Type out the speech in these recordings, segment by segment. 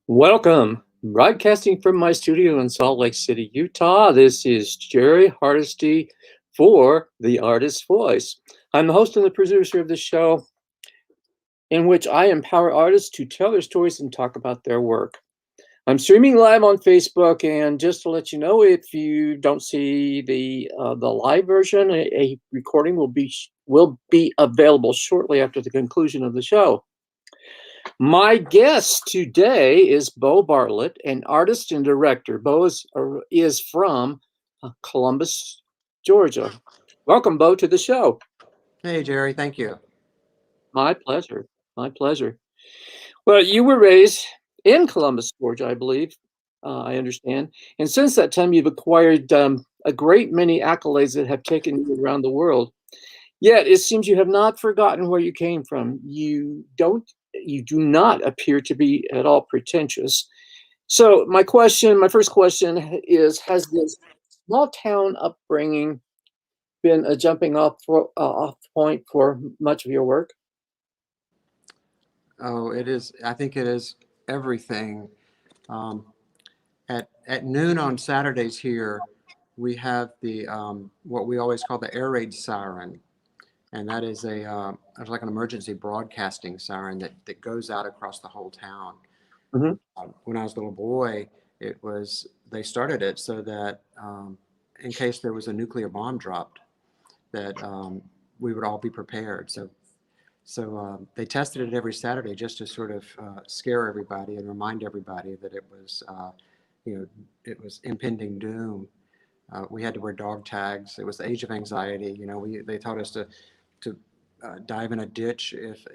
Welcome. Broadcasting from my studio in Salt Lake City, Utah. This is Jerry Hardesty for The Artist's Voice. I'm the host and the producer of the show, in which I empower artists to tell their stories and talk about their work. I'm streaming live on Facebook, and just to let you know, if you don't see the live version, a recording will be available shortly after the conclusion of the show. My guest today is Bo Bartlett, an artist and director. Bo is from Columbus, Georgia. Welcome, Bo, to the show. Hey, Jerry. Thank you. My pleasure. My pleasure. Well, you were raised in Columbus, Georgia, I believe. I understand. And since that time, you've acquired a great many accolades that have taken you around the world. Yet it seems you have not forgotten where you came from. You do not appear to be at all pretentious. So my first question is, has this small town upbringing been a jumping off point for much of your work? Oh, it is. I think it is everything. At noon on Saturdays here, we have the what we always call the air raid siren, and that is it's like an emergency broadcasting siren that goes out across the whole town. Mm-hmm. When I was a little boy, they started it so that in case there was a nuclear bomb dropped, that we would all be prepared. So they tested it every Saturday just to sort of scare everybody and remind everybody that it was impending doom. We had to wear dog tags. It was the age of anxiety. They taught us to dive in a ditch if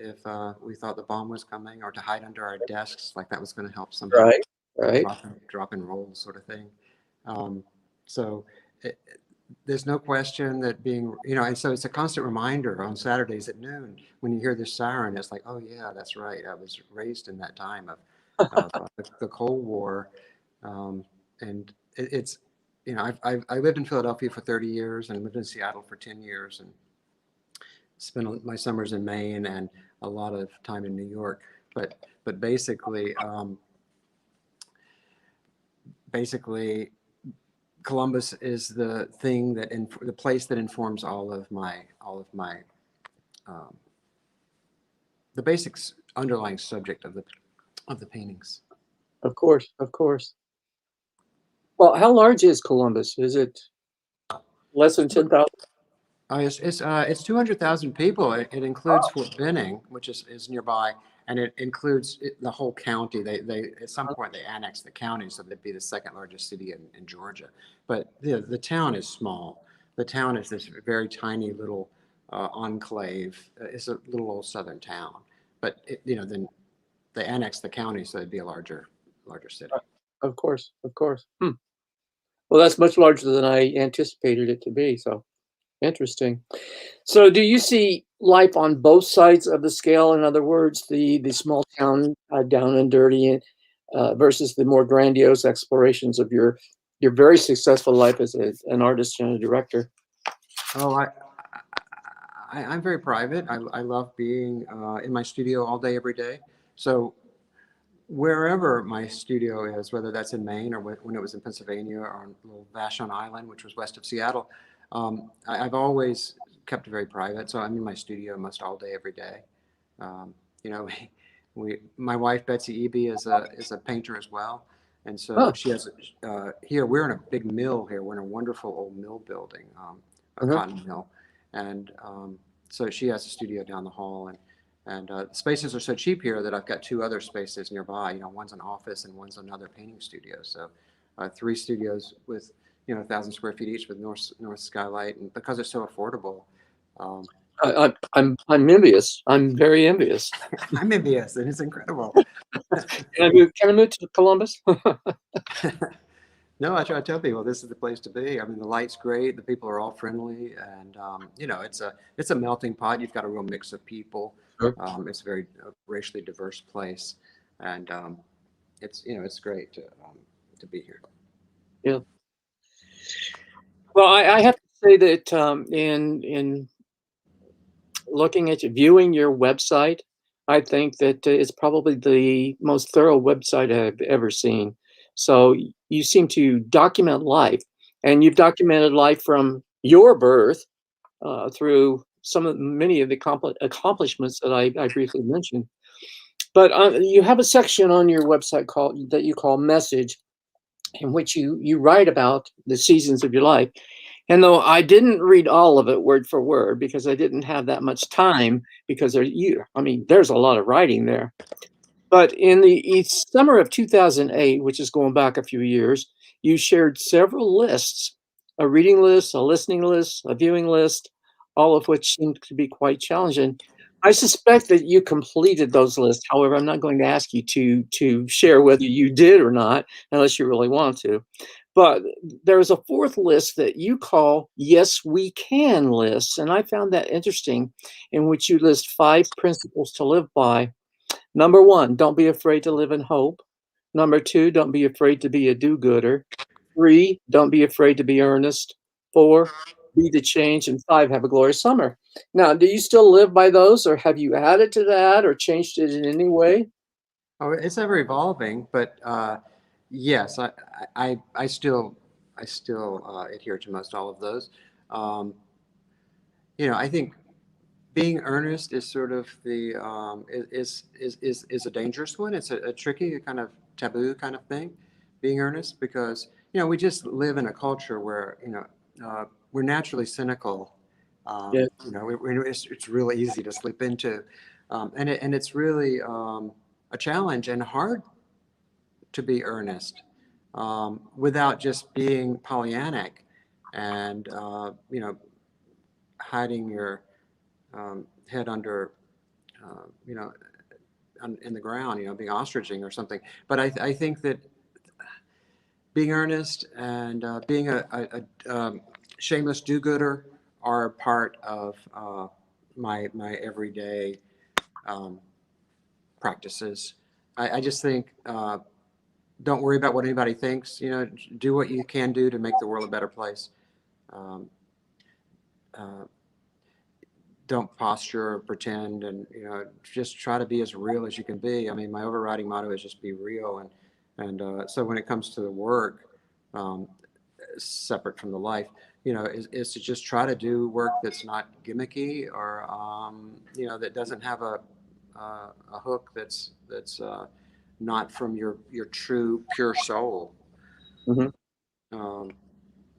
we thought the bomb was coming, or to hide under our desks, like that was going to help somehow. Right. Drop and roll sort of thing. So there's no question that and so it's a constant reminder on Saturdays at noon when you hear this siren. It's like, oh yeah, that's right. I was raised in that time of the Cold War, and it's I lived in Philadelphia for 30 years and lived in Seattle for 10 years and spent my summers in Maine and a lot of time in New York. But basically Columbus is the thing the place that informs all of my the basic underlying subject of the paintings. Of course. Well, how large is Columbus? Is it less than 10,000? It's 200,000 people. It includes Fort Benning, which is nearby, and it includes the whole county. They at some point they annexed the county, so they'd be the second largest city in Georgia. But the town is small. The town is this very tiny little enclave. It's a little old southern town. But then they annexed the county, so it'd be a larger city. Of course. Well, that's much larger than I anticipated it to be. So interesting. So do you see life on both sides of the scale? In other words, the small town down and dirty versus the more grandiose explorations of your very successful life as an artist and a director? Oh, I'm very private. I love being in my studio all day, every day. So wherever my studio is, whether that's in Maine or when it was in Pennsylvania or on little Vashon Island, which was west of Seattle, I've always kept it very private. So I'm in my studio almost all day, every day. My wife Betsy Eby is a painter as well, and so she has here. We're in a big mill here. We're in a wonderful old mill building, a cotton mill, and so she has a studio down the hall, and spaces are so cheap here that I've got two other spaces nearby. One's an office and one's another painting studio. So 3 studios with 1,000 square feet each with north skylight, and because it's so affordable. I'm envious. I'm very envious. I'm envious, and it's incredible. Can I move to Columbus? No, I try to tell people this is the place to be. I mean, the light's great, the people are all friendly, and it's a melting pot. You've got a real mix of people. Sure. It's a very racially diverse place, and it's great to be here. Yeah. Well, I have to say that in looking at viewing your website, I think that it's probably the most thorough website I've ever seen. So you seem to document life, and you've documented life from your birth through many of the accomplishments that I briefly mentioned. But you have a section on your website that you call Message, in which you write about the seasons of your life. And though I didn't read all of it word for word because I didn't have that much time, because there's a lot of writing there. But in the summer of 2008, which is going back a few years, you shared several lists: a reading list, a listening list, a viewing list, all of which seemed to be quite challenging. I suspect that you completed those lists. However, I'm not going to ask you to share whether you did or not, unless you really want to. But there's a fourth list that you call Yes, We Can lists. And I found that interesting, in which you list 5 principles to live by. Number 1, don't be afraid to live in hope. Number 2, don't be afraid to be a do-gooder. 3, don't be afraid to be earnest. 4, be the change. And 5, have a glorious summer. Now, do you still live by those, or have you added to that or changed it in any way? Oh, it's ever evolving, but yes, I still adhere to most all of those. Um, I think being earnest is sort of the is a dangerous one. It's a tricky, a kind of taboo kind of thing, being earnest, because we just live in a culture where we're naturally cynical. Yeah. It's really easy to slip into, and it's really a challenge and hard to be earnest without just being Pollyannic and hiding your head under, you know, in the ground, being ostriching or something. But I think that being earnest and being a shameless do-gooder are part of my everyday practices. I just think don't worry about what anybody thinks. Do what you can do to make the world a better place. Um, uh, don't posture or pretend, and just try to be as real as you can be. I mean, my overriding motto is just be real, and so when it comes to the work, um, separate from the life, is to just try to do work that's not gimmicky, or that doesn't have a hook that's not from your true pure soul. Mhm. Um,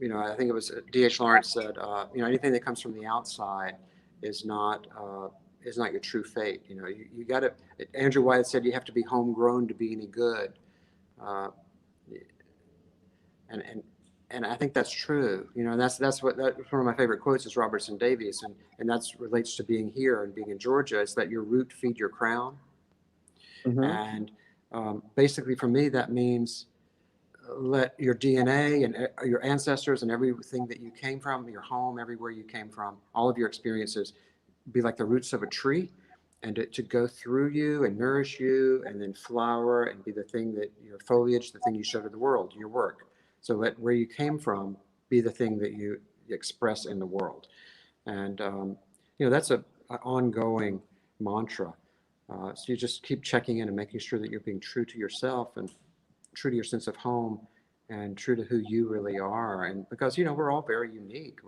I think it was D.H. Lawrence said, anything that comes from the outside is not your true fate. You got to. Andrew Wyatt said you have to be homegrown to be any good, uh, and and I think that's true. That's one of my favorite quotes is Robertson Davies, and that's relates to being here and being in Georgia. Is that your root feed your crown, Mhm. and basically for me that means let your DNA and your ancestors and everything that you came from, your home, everywhere you came from, all of your experiences, be like the roots of a tree, and to go through you and nourish you, and then flower and be the thing that your foliage, the thing you show to the world, your work. So let where you came from be the thing that you express in the world, and that's a ongoing mantra. So you just keep checking in and making sure that you're being true to yourself and true to your sense of home and true to who you really are. And because, we're all very unique.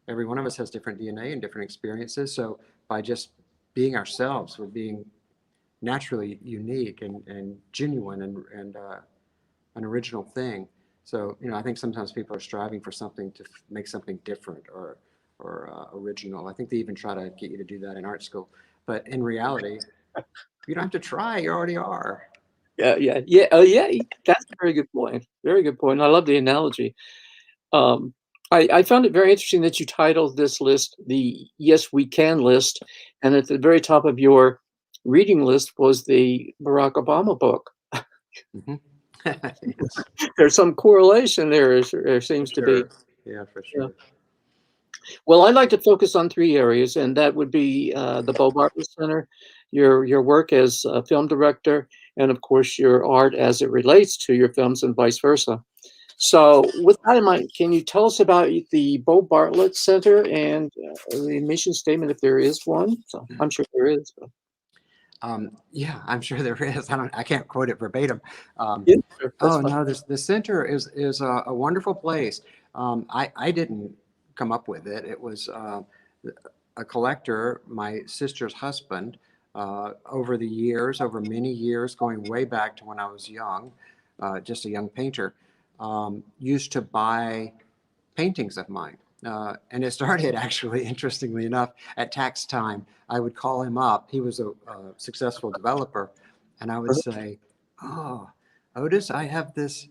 Every one of us has different DNA and different experiences. So by just being ourselves, we're being naturally unique and genuine and an original thing. So, I think sometimes people are striving for something to make something different or original. I think they even try to get you to do that in art school. But in reality, you don't have to try. You already are. Yeah, yeah, yeah. Oh, yeah. That's a very good point. Very good point. I love the analogy. Um, I found it very interesting that you titled this list the Yes, We Can list, and at the very top of your reading list was the Barack Obama book. Mhm. Yes, There's some correlation there. There for seems to be. sure. Yeah, for Yeah. sure. Well, I'd like to focus on 3 areas, and that would be the Bo Bartlett Center, your work as a film director, and of course your art as it relates to your films and vice versa. So, with that in mind, can you tell us about the Bo Bartlett Center and the mission statement, if there is one? So, I'm sure there is. But. Yeah, I'm sure there is. I can't quote it verbatim. Um, Yeah, sure. That's oh fine. no, the center is a wonderful place. I didn't come up with it. It was a collector, my sister's husband, over the years, over many years, going way back to when I was young, just a young painter, used to buy paintings of mine. And it started actually, interestingly enough, at tax time. I would call him up. He was a successful developer. And I would say, "Oh, Otis, I have this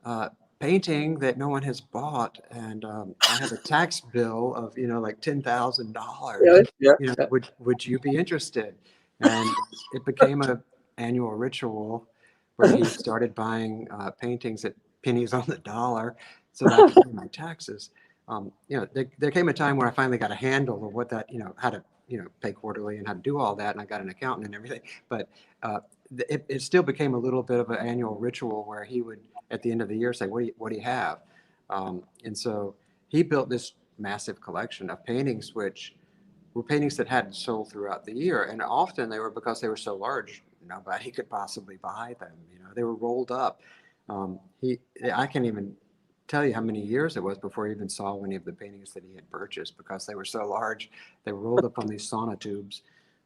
uh, painting that no one has bought. And I have a tax bill of, like $10,000. Yeah, yeah, yeah. Would you be interested?" And it became a annual ritual where he started buying paintings at pennies on the dollar so that I could pay my taxes. There came a time where I finally got a handle of what that, how to, pay quarterly and how to do all that. And I got an accountant and everything. But uh, it still became a little bit of an annual ritual where he would, at the end of the year, say, what do you have? And so he built this massive collection of paintings, which were paintings that hadn't sold throughout the year. And often they were because they were so large, nobody could possibly buy them. They were rolled up. I can't even tell you how many years it was before I even saw any of the paintings that he had purchased because they were so large. They were rolled up on these sonotubes,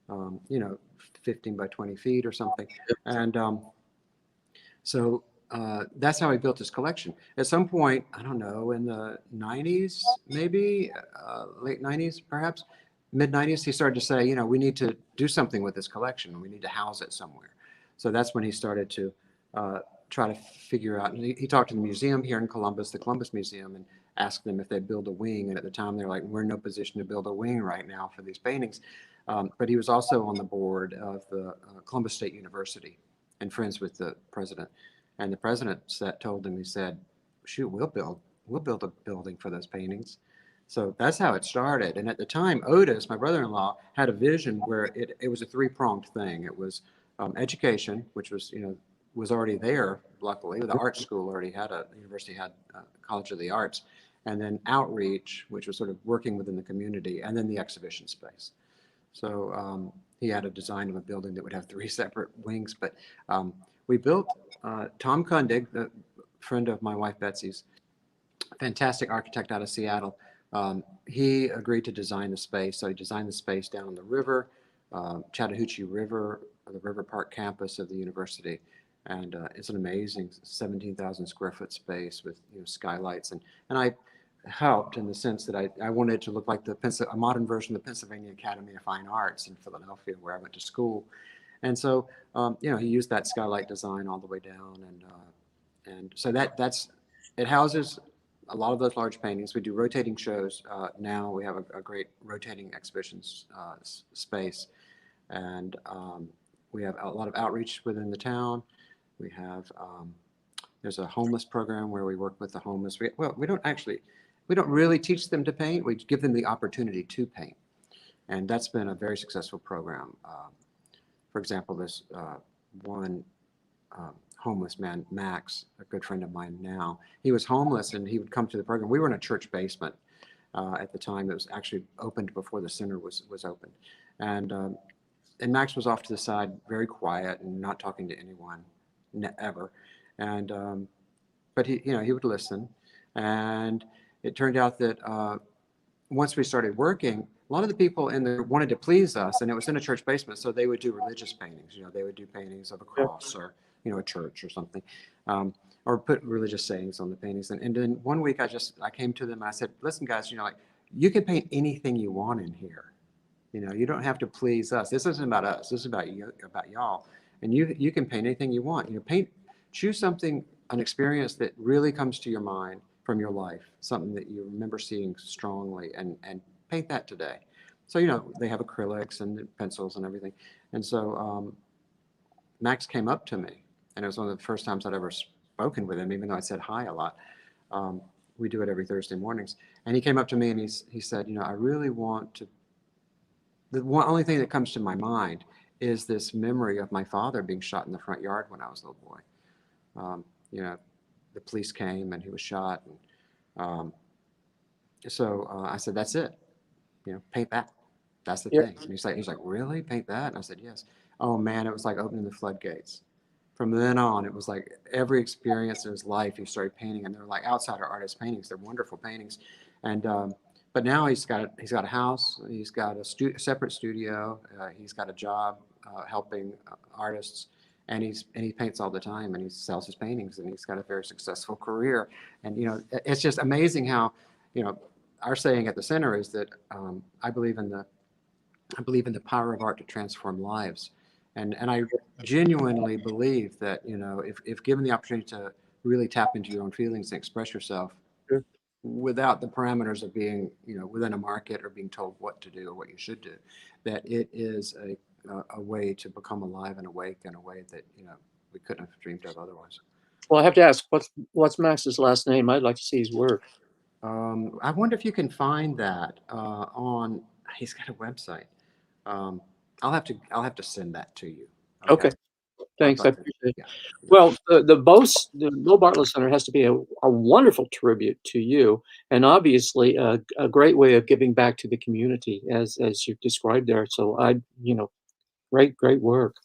um, you know, 15 by 20 feet or something. And so that's how he built his collection. At some point, I don't know, in the 90s, maybe late 90s, perhaps mid 90s, he started to say, we need to do something with this collection. We need to house it somewhere. So that's when he started to try to figure out. And he talked to the museum here in Columbus, the Columbus Museum, and asked them if they'd build a wing. And at the time, they're like, we're in no position to build a wing right now for these paintings. But he was also on the board of the Columbus State University and friends with the president. And the president told him, he said, "Shoot, we'll build a building for those paintings." So that's how it started. And at the time, Otis, my brother-in-law, had a vision where it was a three-pronged thing. It was education, which was already there. Luckily, the art school already had the university had a College of the Arts, and then outreach, which was sort of working within the community, and then the exhibition space. So he had a design of a building that would have three separate wings. But we built Tom Kundig, the friend of my wife Betsy's, fantastic architect out of Seattle. He agreed to design the space. So he designed the space down on the river, Chattahoochee River, the River Park campus of the university. And it's an amazing 17,000 square foot space with skylights. And I helped in the sense that I wanted it to look like a modern version of the Pennsylvania Academy of Fine Arts in Philadelphia, where I went to school. And so, he used that skylight design all the way down, and so that's it houses a lot of those large paintings. We do rotating shows. Now we have a great rotating exhibitions space, and we have a lot of outreach within the town. We have there's a homeless program where we work with the homeless. We don't really teach them to paint. We give them the opportunity to paint, and that's been a very successful program. For example, this one homeless man, Max, a good friend of mine now, he was homeless and he would come to the program. We were in a church basement at the time. It was actually opened before the center was opened. And Max was off to the side, very quiet and not talking to anyone ever. And but he would listen. And it turned out that once we started working, a lot of the people in there wanted to please us, and it was in a church basement, so they would do religious paintings. They would do paintings of a cross or a church or something, or put religious sayings on the paintings. And then one week I came to them and I said, "Listen, guys, you can paint anything you want in here. You don't have to please us. This isn't about us. This is about you, about y'all. And you can paint anything you want. Choose something, an experience that really comes to your mind from your life, something that you remember seeing strongly, and paint that today." So they have acrylics and pencils and everything. And so Max came up to me, and it was one of the first times I'd ever spoken with him, even though I said hi a lot. We do it every Thursday mornings. And he came up to me and he said, I really want to. The only thing that comes to my mind is this memory of my father being shot in the front yard when I was a little boy. The police came and he was shot. And so I said, "That's it. Paint that. That's the Yeah. thing." And he's like, "Really? Paint that?" And I said, "Yes." oh man, it was like opening the floodgates. From then on, it was like every experience in his life, he started painting, and they're like outsider artist paintings. They're wonderful paintings, and but now he's got a house, he's got a separate studio, he's got a job helping artists, and he paints all the time, and he sells his paintings, and he's got a very successful career. And it's just amazing how our saying at the center is that I believe in the power of art to transform lives. And I genuinely believe that, if given the opportunity to really tap into your own feelings and express yourself Sure. without the parameters of being, within a market or being told what to do or what you should do, that it is a way to become alive and awake in a way that, we couldn't have dreamed of otherwise. Well, I have to ask, what's Max's last name? I'd like to see his work. I wonder if you can find that he's got a website. I'll have to send that to you. Okay. Thanks, I I'd like to- appreciate it. yeah. Well, the Beau Bartlett Center has to be a wonderful tribute to you, and obviously a great way of giving back to the community, as you've described there. So great work.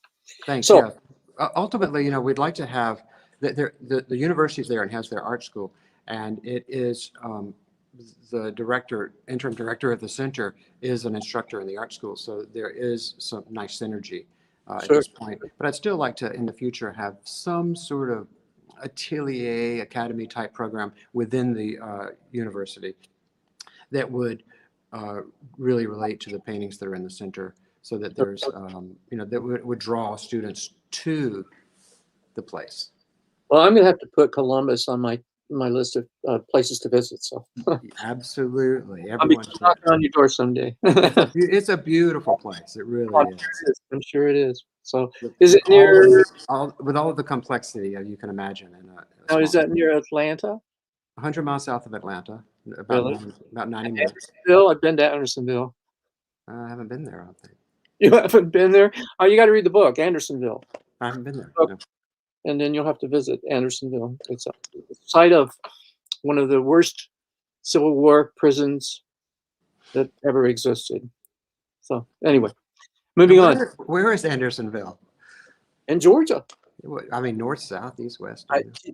Thanks. So, Yeah. Ultimately, we'd like to have the university's there and has their art school, and it is the interim director of the center is an instructor in the art school, so there is some nice synergy at Sure. this point. But I'd still like to, in the future, have some sort of atelier academy type program within the university that would really relate to the paintings that are in the center, so that there's that would draw students to the place. Well, I'm going to have to put Columbus on my list of places to visit. So Absolutely, I'll be everyone should. knocking on your door someday. It's a beautiful place. It really is. I'm sure it is. So, With is it near? with all of the complexity you can imagine in a Now, is small, that near Atlanta? 100 miles south of Atlanta, Really? about 90 minutes. Andersonville? I've been to Andersonville. I haven't been there, I don't think. You haven't been there? Oh, you got to read the book, Andersonville, I haven't been there. Okay. No. and then you'll have to visit Andersonville. It's a site of one of the worst Civil War prisons that ever existed. So, anyway, moving on. Where is Andersonville? In Georgia. I mean, north, south, east, west.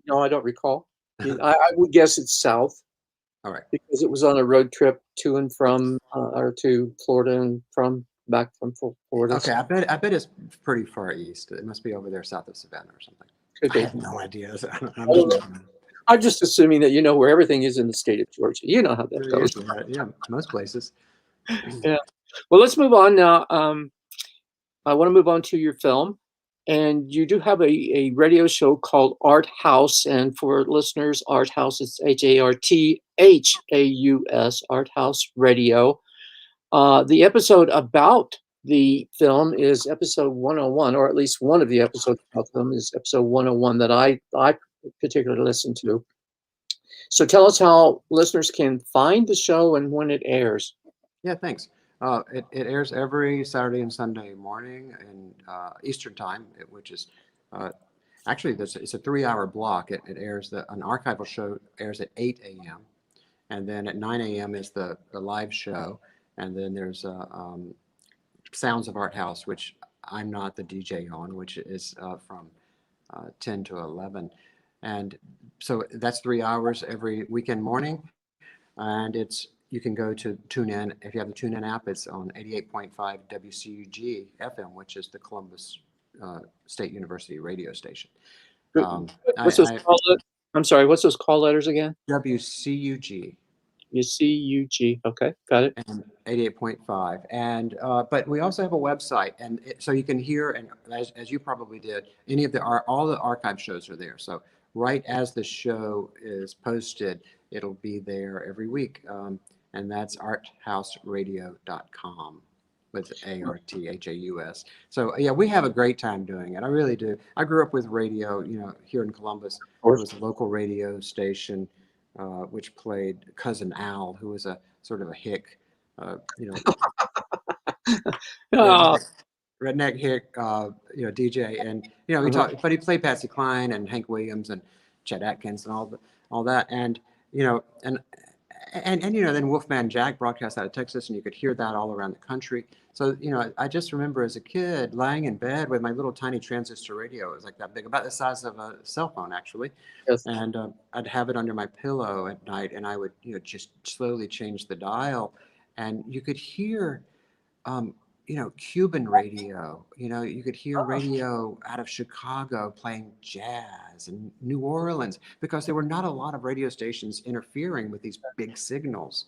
No, I don't recall. I would guess it's south. All right. Because it was on a road trip to and from, or to Florida and back from Florida. Okay, I bet it's pretty far east. It must be over there south of Savannah or something. Could be. I have no idea. I'm just assuming that you know where everything is in the state of Georgia. You know how that goes. Yeah, most places. Yeah. Well, let's move on now. I want to move on to your film. And you do have a radio show called Arthouse. And for listeners, Arthouse, it's Harthaus, Arthouse Radio. The episode about the film is episode 101, or at least one of the episodes about them is episode 101 that I particularly listen to. So tell us how listeners can find the show and when it airs. Yeah, thanks. It airs every Saturday and Sunday morning in Eastern time, which is actually it's a 3-hour block. It airs an archival show airs at 8 a.m. and then at 9 a.m. is the live show, and then there's Sounds of Arthouse, which I'm not the DJ on, which is from 10 to 11, and so that's 3 hours every weekend morning, and you can go to TuneIn. If you have the TuneIn app, it's on 88.5 WCUG FM, which is the Columbus State University radio station. What's those I'm sorry, what's those call letters again? WCUG. CUG. Okay, got it. And 88.5. And but we also have a website, and so you can hear, and as you probably did, all the archive shows are there. So right as the show is posted, it'll be there every week. And that's arthouseradio.com with ARTHAUS. So yeah, we have a great time doing it. I really do. I grew up with radio, here in Columbus. There was a local radio station which played Cousin Al, who was a sort of a hick, redneck hick, DJ, and he talked, but he played Patsy Cline and Hank Williams and Chet Atkins and all that, and then Wolfman Jack broadcast out of Texas, and you could hear that all around the country. So, I just remember as a kid lying in bed with my little tiny transistor radio. It was like that big, about the size of a cell phone, actually. Yes. And I'd have it under my pillow at night, and I would, just slowly change the dial, and you could hear, um, Cuban radio. You could hear Oh, radio out of Chicago playing jazz, and New Orleans, because there were not a lot of radio stations interfering with these big signals,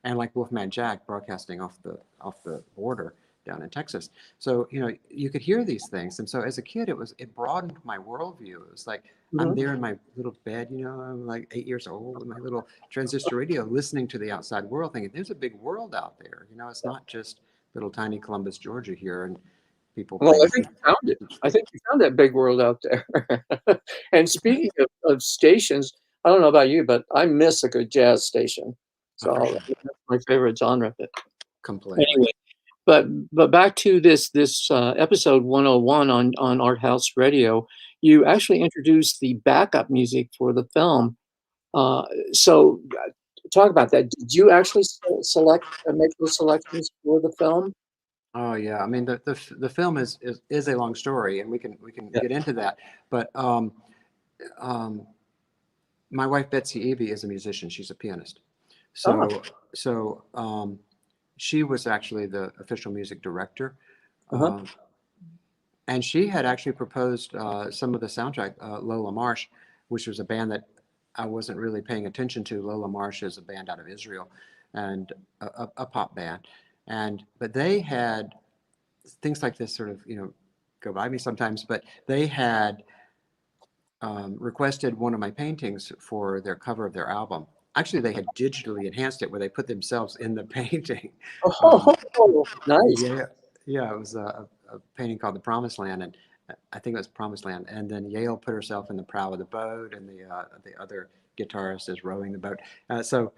and like Wolfman Jack broadcasting off the border down in Texas. So you could hear these things, and so as a kid, it broadened my worldview. It was like I'm mhm. there in my little bed, I'm like 8 years old with my little transistor radio, listening to the outside world, thinking there's a big world out there. It's not just little tiny Columbus, Georgia here, and people Well, playing. I think you found it. I think you found that big world out there. And speaking of stations, I don't know about you, but I miss a good jazz station. For So sure, that's my favorite genre. But completely. anyway, but back to this episode 101 on Arthouse Radio. You actually introduced the backup music for the film. Uh, so talk about that. Did you actually select make those selections for the film? Oh yeah, I mean the film is a long story, and we can Yeah. get into that. But um, my wife Betsy Evie is a musician. She's a pianist. Oh, So she was actually the official music director, uh-huh. um, and she had actually proposed some of the soundtrack. Lola Marsh, which was a band that I wasn't really paying attention to. Lola Marsh is a band out of Israel, and a pop band, but they had things like this sort of go by me sometimes. But they had requested one of my paintings for their cover of their album. Actually, they had digitally enhanced it where they put themselves in the painting. Um, Oh, nice. yeah, yeah, it was a painting called The Promised Land, and I think it was Promised Land. And then Yale put herself in the prow of the boat, and the other guitarist is rowing the boat. So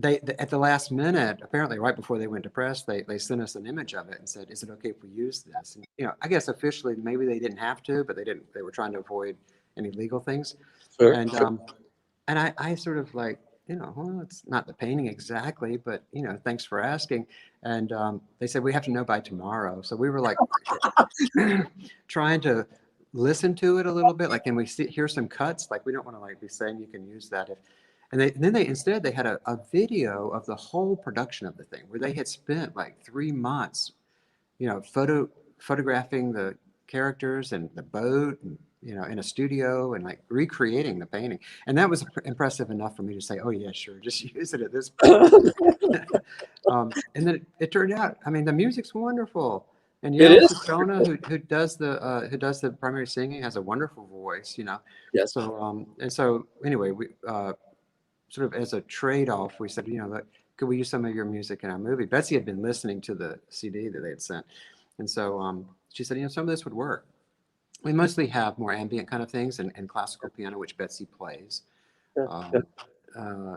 at the last minute, apparently right before they went to press, they sent us an image of it and said, "Is it okay if we use this?" And I guess officially maybe they didn't have to, but they didn't. They were trying to avoid any legal things. Sure, And sure. I sort of like, well, it's not the painting exactly, but thanks for asking. And they said we have to know by tomorrow. So we were like trying to listen to it a little bit. Like, can we hear some cuts? Like, we don't want to like be saying you can use that if. And then they instead they had a video of the whole production of the thing where they had spent like 3 months, photographing the characters and the boat, and in a studio, and like recreating the painting. And that was impressive enough for me to say, oh yeah, sure, just use it at this point. And then it turned out, I mean, the music's wonderful. And It Yale is. Shoshona, who does the primary singing, has a wonderful voice. Yes. So anyway, we sort of as a trade-off, we said, look, could we use some of your music in our movie? Betsy had been listening to the CD that they had sent, and so she said, some of this would work. We mostly have more ambient kind of things, and classical piano, which Betsy plays. Yeah, yeah. Um, uh,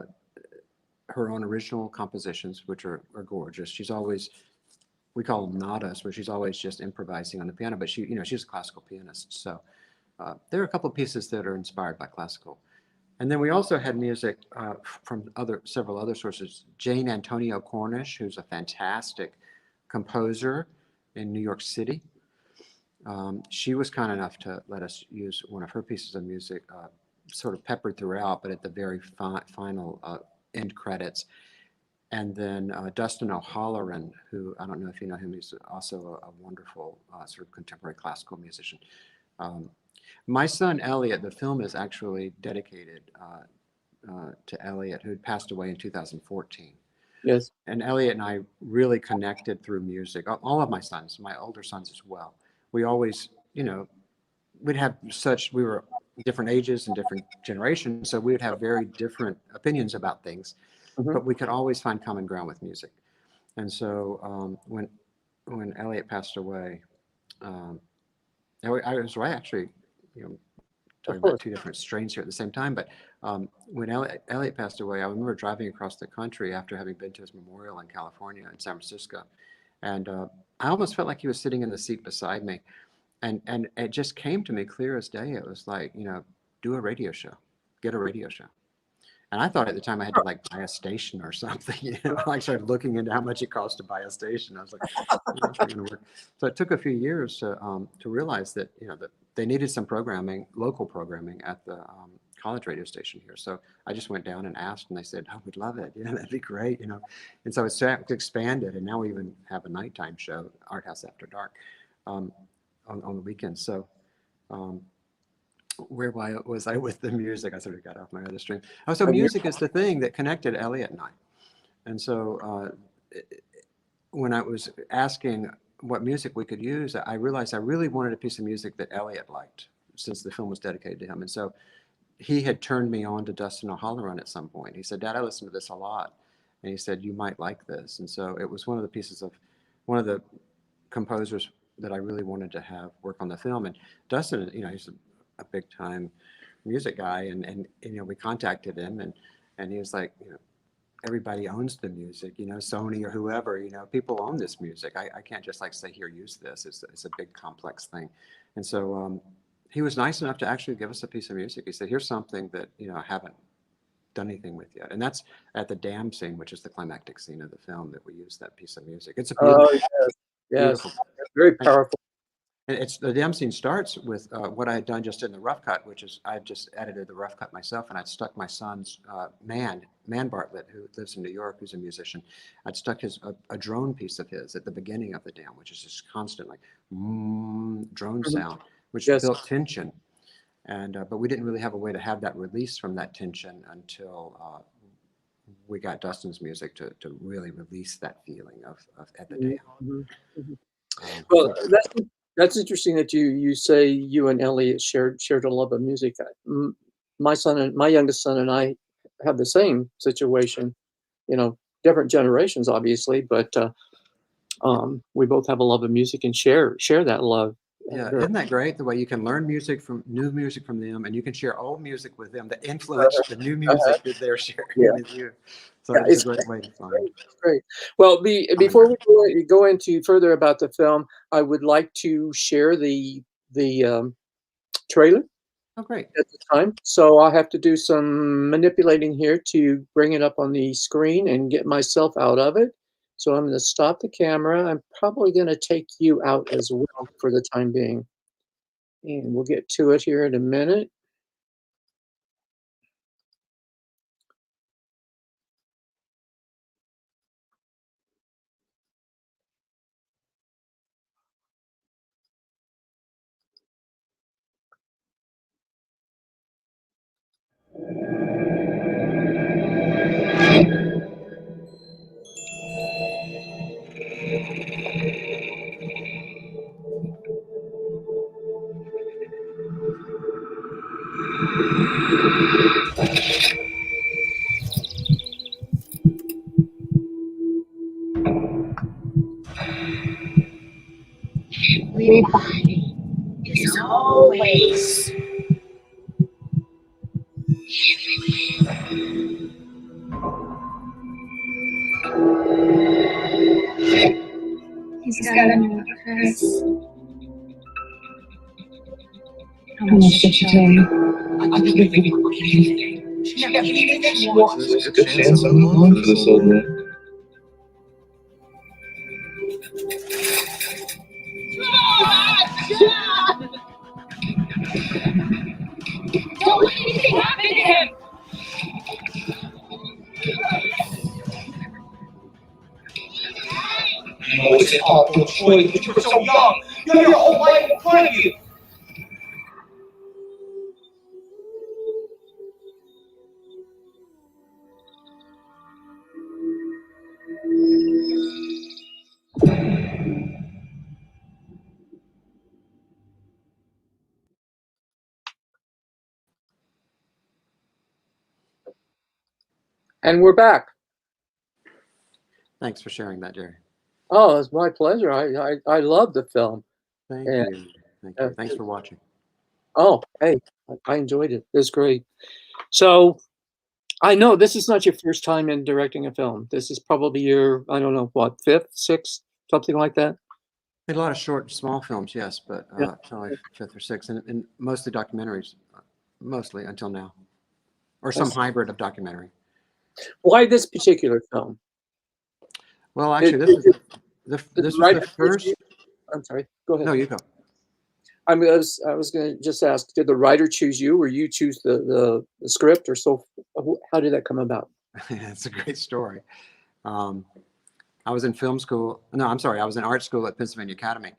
Her own original compositions, which are gorgeous. She's always, we call them nadas, where she's always just improvising on the piano, but she's a classical pianist. So there are a couple of pieces that are inspired by classical. And then we also had music from several other sources. Jane Antonio Cornish, who's a fantastic composer in New York City. She was kind enough to let us use one of her pieces of music, sort of peppered throughout, but at the very final end credits. And then Dustin O'Halloran, who I don't know if you know him, he's also a wonderful sort of contemporary classical musician. My son Elliot, the film is actually dedicated to Elliot, who had passed away in 2014. Yes. And Elliot and I really connected through music. All of my sons, my older sons as well. We always, we were different ages and different generations, so we would have very different opinions about things, Mhm. but we could always find common ground with music. And so when Elliot passed away, I was right actually, Of talking about course. two different strains here at the same time. But when Elliot passed away, I remember driving across the country after having been to his memorial in California, in San Francisco. And I almost felt like he was sitting in the seat beside me. And it just came to me clear as day. It was like, do a radio show, get a radio show. And I thought at the time I had to like buy a station or something. You know, I started looking into how much it cost to buy a station. I was like, that's not going to work. So it took a few years to realize that, you know, that they needed some programming, local programming at the college radio station here. So I just went down and asked, and they said, "Oh, we'd love it. Yeah, that'd be great." You know, and so it's expanded, and now we even have a nighttime show, Arthouse After Dark, on the weekends. So. Where was I with the music? I sort of got off my other string. Oh, so music is the thing that connected Elliot and I. And so when I was asking what music we could use, I realized I really wanted a piece of music that Elliot liked, since the film was dedicated to him. And so he had turned me on to Dustin O'Halloran at some point. He said, "Dad, I listen to this a lot." And he said, "You might like this." And so it was one of the composers that I really wanted to have work on the film. And Dustin, you know, he's a big time music guy, and you know, we contacted him, and he was like, you know, everybody owns the music, you know, Sony or whoever, you know, people own this music. I can't just like say, "Here, use this." It's a big complex thing. And so he was nice enough to actually give us a piece of music. He said, "Here's something that, you know, I haven't done anything with yet." And that's at the dam scene, which is the climactic scene of the film, that we use that piece of music. It's a beautiful, beautiful. Very powerful. And it's the dam scene starts with what I had done just in the rough cut, which is I just edited the rough cut myself, and I'd stuck my son's man Bartlett, who lives in New York, who's a musician. I'd stuck a drone piece of his at the beginning of the dam, which is just constant like drone sound, which built tension. And but we didn't really have a way to have that release from that tension until we got Dustin's music to really release that feeling of at the dam. Well, that's interesting that you say you and Elliot shared a love of music. My youngest son and I have the same situation. You know, different generations, obviously, but we both have a love of music and share that love. Yeah, isn't that great? The way you can learn new music from them, and you can share old music with them that influence the new music that they're sharing with you. So it's a great way to find. Great. Well, before we go into further about the film, I would like to share the trailer. Oh, great. At the time, so I'll have to do some manipulating here to bring it up on the screen and get myself out of it. So I'm going to stop the camera. I'm probably going to take you out as well for the time being. And we'll get to it here in a minute. Everybody is always He's got a new address. How much did she tell you? I couldn't think of anything. She never even wants. There's a good chance I'm alone for this old man. Don't let anything happen to him! I know it's a awful choice, but you're so young. You have your whole life in front of you. And we're back. Thanks for sharing that, Jerry. Oh, it's my pleasure. I love the film. Thank you. Thank you. Thanks for watching. Oh, hey, I enjoyed it. It was great. So I know this is not your first time in directing a film. This is probably your, I don't know, what, fifth, sixth, something like that? Made a lot of short, small films, yes, but probably fifth or sixth, and mostly documentaries, mostly until now. or some hybrid of documentary. Why this particular film? Well, actually, this was the first. I'm sorry. Go ahead. No, you go. I was going to just ask: did the writer choose you, or you choose the script, or so? How did that come about? It's a great story. I was in film school. No, I'm sorry. I was in art school at Pennsylvania Academy,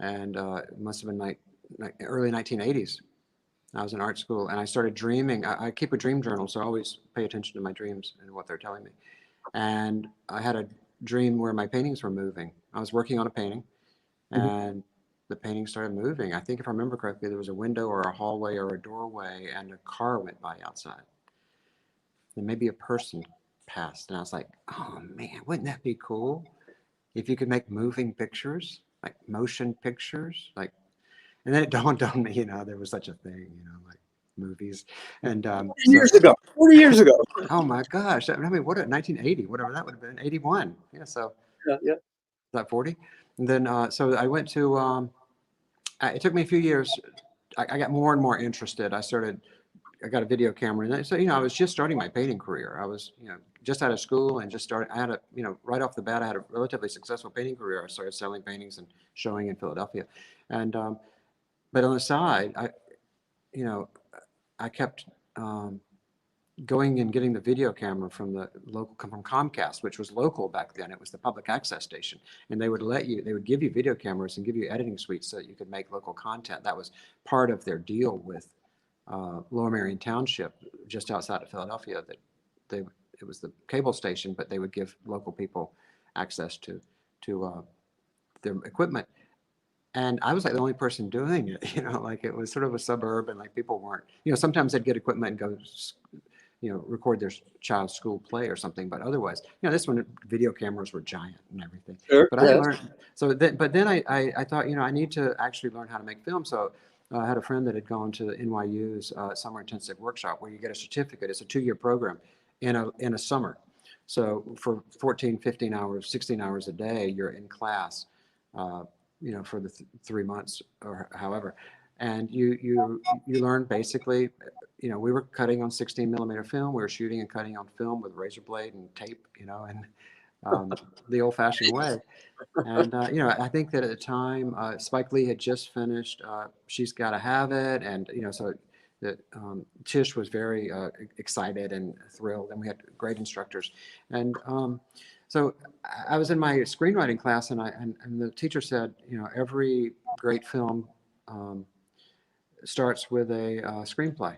and it must have been like early 1980s. I was in art school, and I started dreaming. I keep a dream journal, so I always pay attention to my dreams and what they're telling me. And I had a dream where my paintings were moving. I was working on a painting, and the painting started moving. I think if I remember correctly, there was a window or a hallway or a doorway, and a car went by outside. And maybe a person passed, and I was like, oh man, wouldn't that be cool if you could make moving pictures, like motion pictures, like. And then it dawned on me, there was such a thing, like movies. And 40 years ago. Oh my gosh! I mean, what 1980, whatever that would have been, 81. Yeah, so Yeah. That 40. And then so I went to. It took me a few years. I got more and more interested. I got a video camera, and so I was just starting my painting career. I was just out of school and just started. I had right off the bat, I had a relatively successful painting career. I started selling paintings and showing in Philadelphia, and but on the side, I kept going and getting the video camera from Comcast, which was local back then. It was the public access station, and they would give you video cameras and give you editing suites so that you could make local content. That was part of their deal with Lower Merion Township, just outside of Philadelphia. It was the cable station, but they would give local people access to their equipment. And I was like the only person doing it, like it was sort of a suburb, and like people weren't, sometimes they'd get equipment and go, record their child's school play or something. But otherwise, this one, video cameras were giant and everything. Sure, but I learned, but then I thought, I need to actually learn how to make film. So I had a friend that had gone to NYU's summer intensive workshop where you get a certificate. It's a 2-year program in a summer. So for 14, 15 hours, 16 hours a day, you're in class. For the 3 months or however, and you learn basically, we were cutting on 16 millimeter film. We were shooting and cutting on film with razor blade and tape, and the old fashioned way. And, I think that at the time, Spike Lee had just finished She's Gotta Have It. And, so that Tish was very excited and thrilled, and we had great instructors. And, so I was in my screenwriting class, and the teacher said, every great film starts with a screenplay.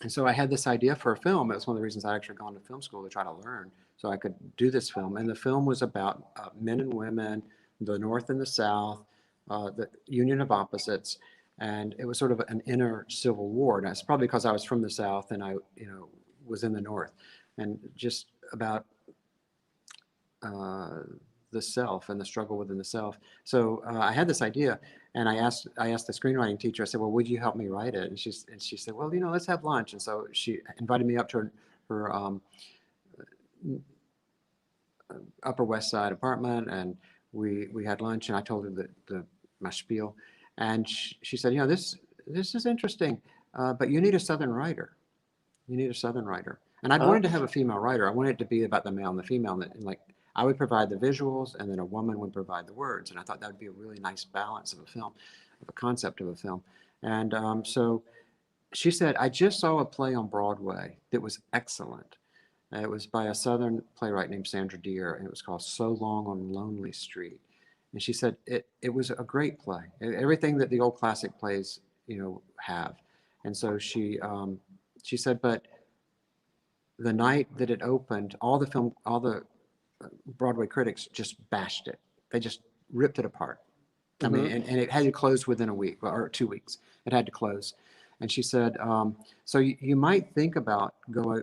And so I had this idea for a film. It was one of the reasons I actually gone to film school to try to learn so I could do this film. And the film was about men and women, the North and the South, the union of opposites. And it was sort of an inner civil war. And that's probably because I was from the South and I, was in the North, and just about the self and the struggle within the self. So I had this idea, and I asked the screenwriting teacher. I said, "Well, would you help me write it?" And she said, "Well, let's have lunch." And so she invited me up to her Upper West Side apartment, and we had lunch. And I told her my spiel, and she said, "This is interesting, but you need a Southern writer. You need a Southern writer." And I wanted to have a female writer. I wanted it to be about the male and the female, and like I would provide the visuals, and then a woman would provide the words. And I thought that would be a really nice balance of a film, of a concept of a film. And so she said, "I just saw a play on Broadway that was excellent. It was by a Southern playwright named Sandra Deer, and it was called So Long on Lonely Street." And she said, it was a great play. Everything that the old classic plays, have. And so she said, but the night that it opened, all the Broadway critics just bashed it. They just ripped it apart. I mean, and it had to close within a week or 2 weeks. It had to close. And she said, so you might think about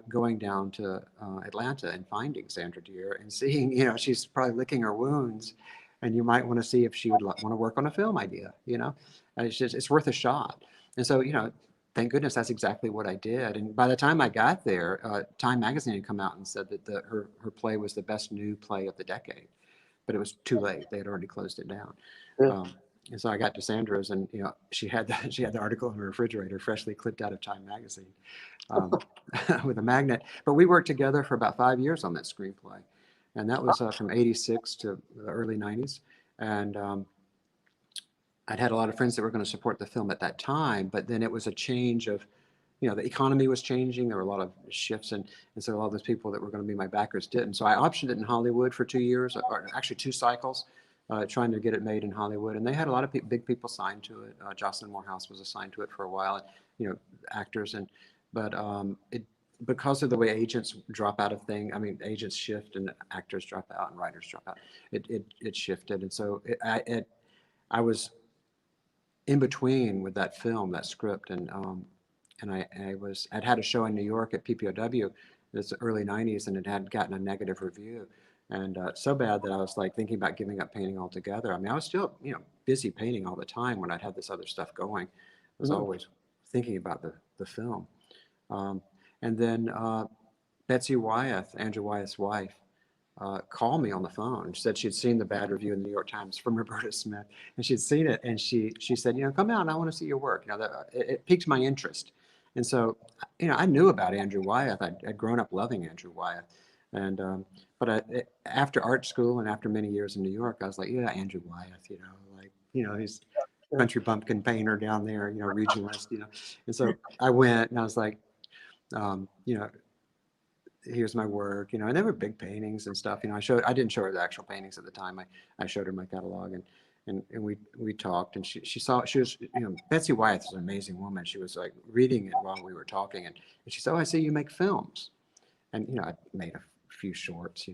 going down to Atlanta and finding Sandra Deer and seeing, she's probably licking her wounds, and you might want to see if she would want to work on a film idea, And it's worth a shot. And so, thank goodness that's exactly what I did. And by the time I got there, Time Magazine had come out and said that her play was the best new play of the decade. But it was too late. They had already closed it down. Yeah. And so I got to Sandra's, and she had the article in her refrigerator, freshly clipped out of Time magazine, with a magnet. But we worked together for about 5 years on that screenplay, and that was from '86 to the early '90s. And I'd had a lot of friends that were going to support the film at that time, but then it was a change of, the economy was changing. There were a lot of shifts, and so a lot of those people that were going to be my backers didn't. So I optioned it in Hollywood for 2 years, or actually 2 cycles, trying to get it made in Hollywood. And they had a lot of big people signed to it. Jocelyn Morehouse was assigned to it for a while, and, actors. But because of the way agents drop out of things, agents shift and actors drop out and writers drop out, it shifted. And so I was in between with that film, that script, and I'd had a show in New York at PPOW. It's the early '90s, and it had gotten a negative review, and so bad that I was like thinking about giving up painting altogether. I was still busy painting all the time when I'd had this other stuff going. I was always thinking about the film, and then Betsy Wyatt, Andrew Wyatt's wife, called me on the phone. She said she'd seen the bad review in the New York Times from Roberta Smith, and she'd seen it, and she said, come out, I want to see your work. It piqued my interest. And so, I knew about Andrew Wyatt. I'd grown up loving Andrew Wyatt, and but after art school and after many years in New York, I was like, yeah, Andrew Wyatt, he's country bumpkin painter down there, regionalist, And so I went, and I was like, here's my work, and they were big paintings and stuff. I didn't show her the actual paintings at the time. I showed her my catalog, and we talked, and she was, Betsy Wyatt is an amazing woman. She was like reading it while we were talking, and she said, oh, I see you make films. And, I made a few shorts,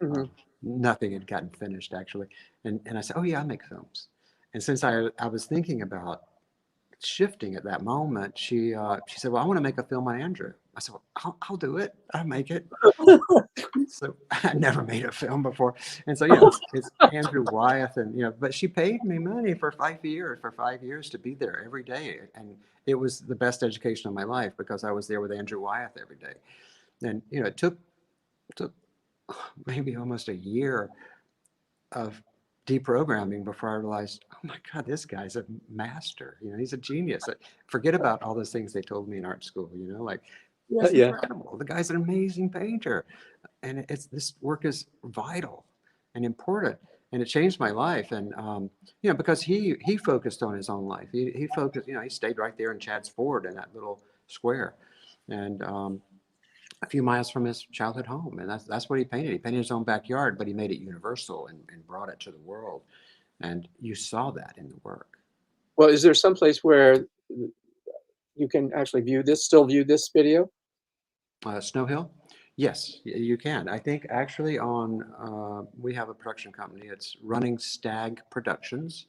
and nothing had gotten finished actually. And I said, oh yeah, I make films. And since I was thinking about shifting at that moment, she said, well, I want to make a film on Andrew. I said, well, I'll do it. I'll make it. So I never made a film before. And so, it's Andrew Wyatt, and, but she paid me money for 5 years to be there every day. And it was the best education of my life because I was there with Andrew Wyatt every day. And, it took maybe almost a year of deprogramming before I realized, oh my God, this guy's a master. He's a genius. Forget about all those things they told me in art school, it's incredible. The guy's an amazing painter. And this work is vital and important. And it changed my life. And, because he focused on his own life. He focused, he stayed right there in Chad's Ford in that little square. And a few miles from his childhood home. And that's what he painted. He painted his own backyard, but he made it universal and brought it to the world. And you saw that in the work. Well, is there some place where you can actually still view this video? Snow Hill? Yes, you can. I think actually we have a production company. It's Running Stag Productions.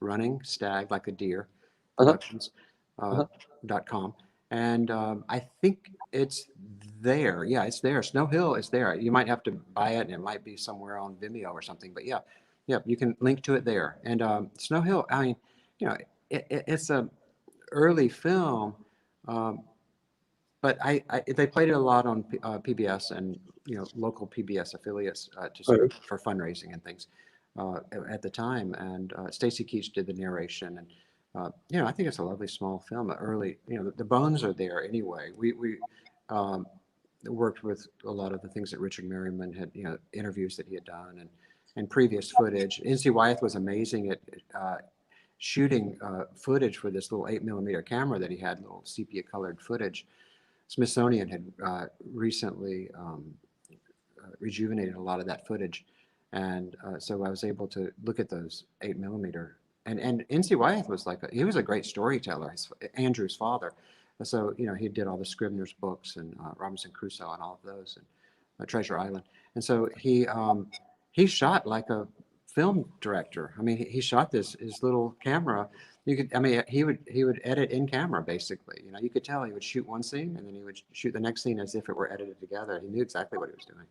Running Stag, like a deer, Productions, .com. And I think it's there. Yeah, it's there. Snow Hill is there. You might have to buy it, and it might be somewhere on Vimeo or something. But yeah, you can link to it there. And Snow Hill, it's a early film, but they played it a lot on PBS and local PBS affiliates for fundraising and things at the time. And Stacy Keach did the narration, and I think it's a lovely small film. Early, the bones are there anyway. We worked with a lot of the things that Richard Merriman had, interviews that he had done and previous footage. N.C. Wyatt was amazing at shooting footage for this little 8mm camera that he had, little sepia colored footage. Smithsonian had recently rejuvenated a lot of that footage. And so I was able to look at those 8mm. And N.C. Wyatt was he was a great storyteller, Andrew's father. So, he did all the Scribner's books and Robinson Crusoe and all of those, and Treasure Island. And so he shot like a film director. He shot his little camera. He would edit in camera, basically. You could tell he would shoot one scene and then he would shoot the next scene as if it were edited together. He knew exactly what he was doing.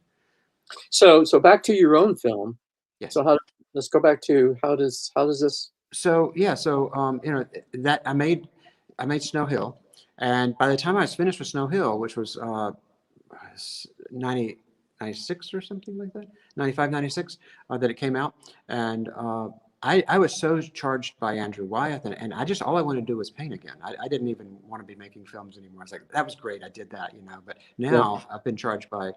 So back to your own film. Yes. So let's go back to how does this? So yeah, that I made Snow Hill, and by the time I was finished with Snow Hill, which was 96 or something like that, 95, 96, that it came out, and I was so charged by Andrew Wyatt, and all I wanted to do was paint again. I didn't even want to be making films anymore. I was like, that was great, I did that, you know. But now I've been charged by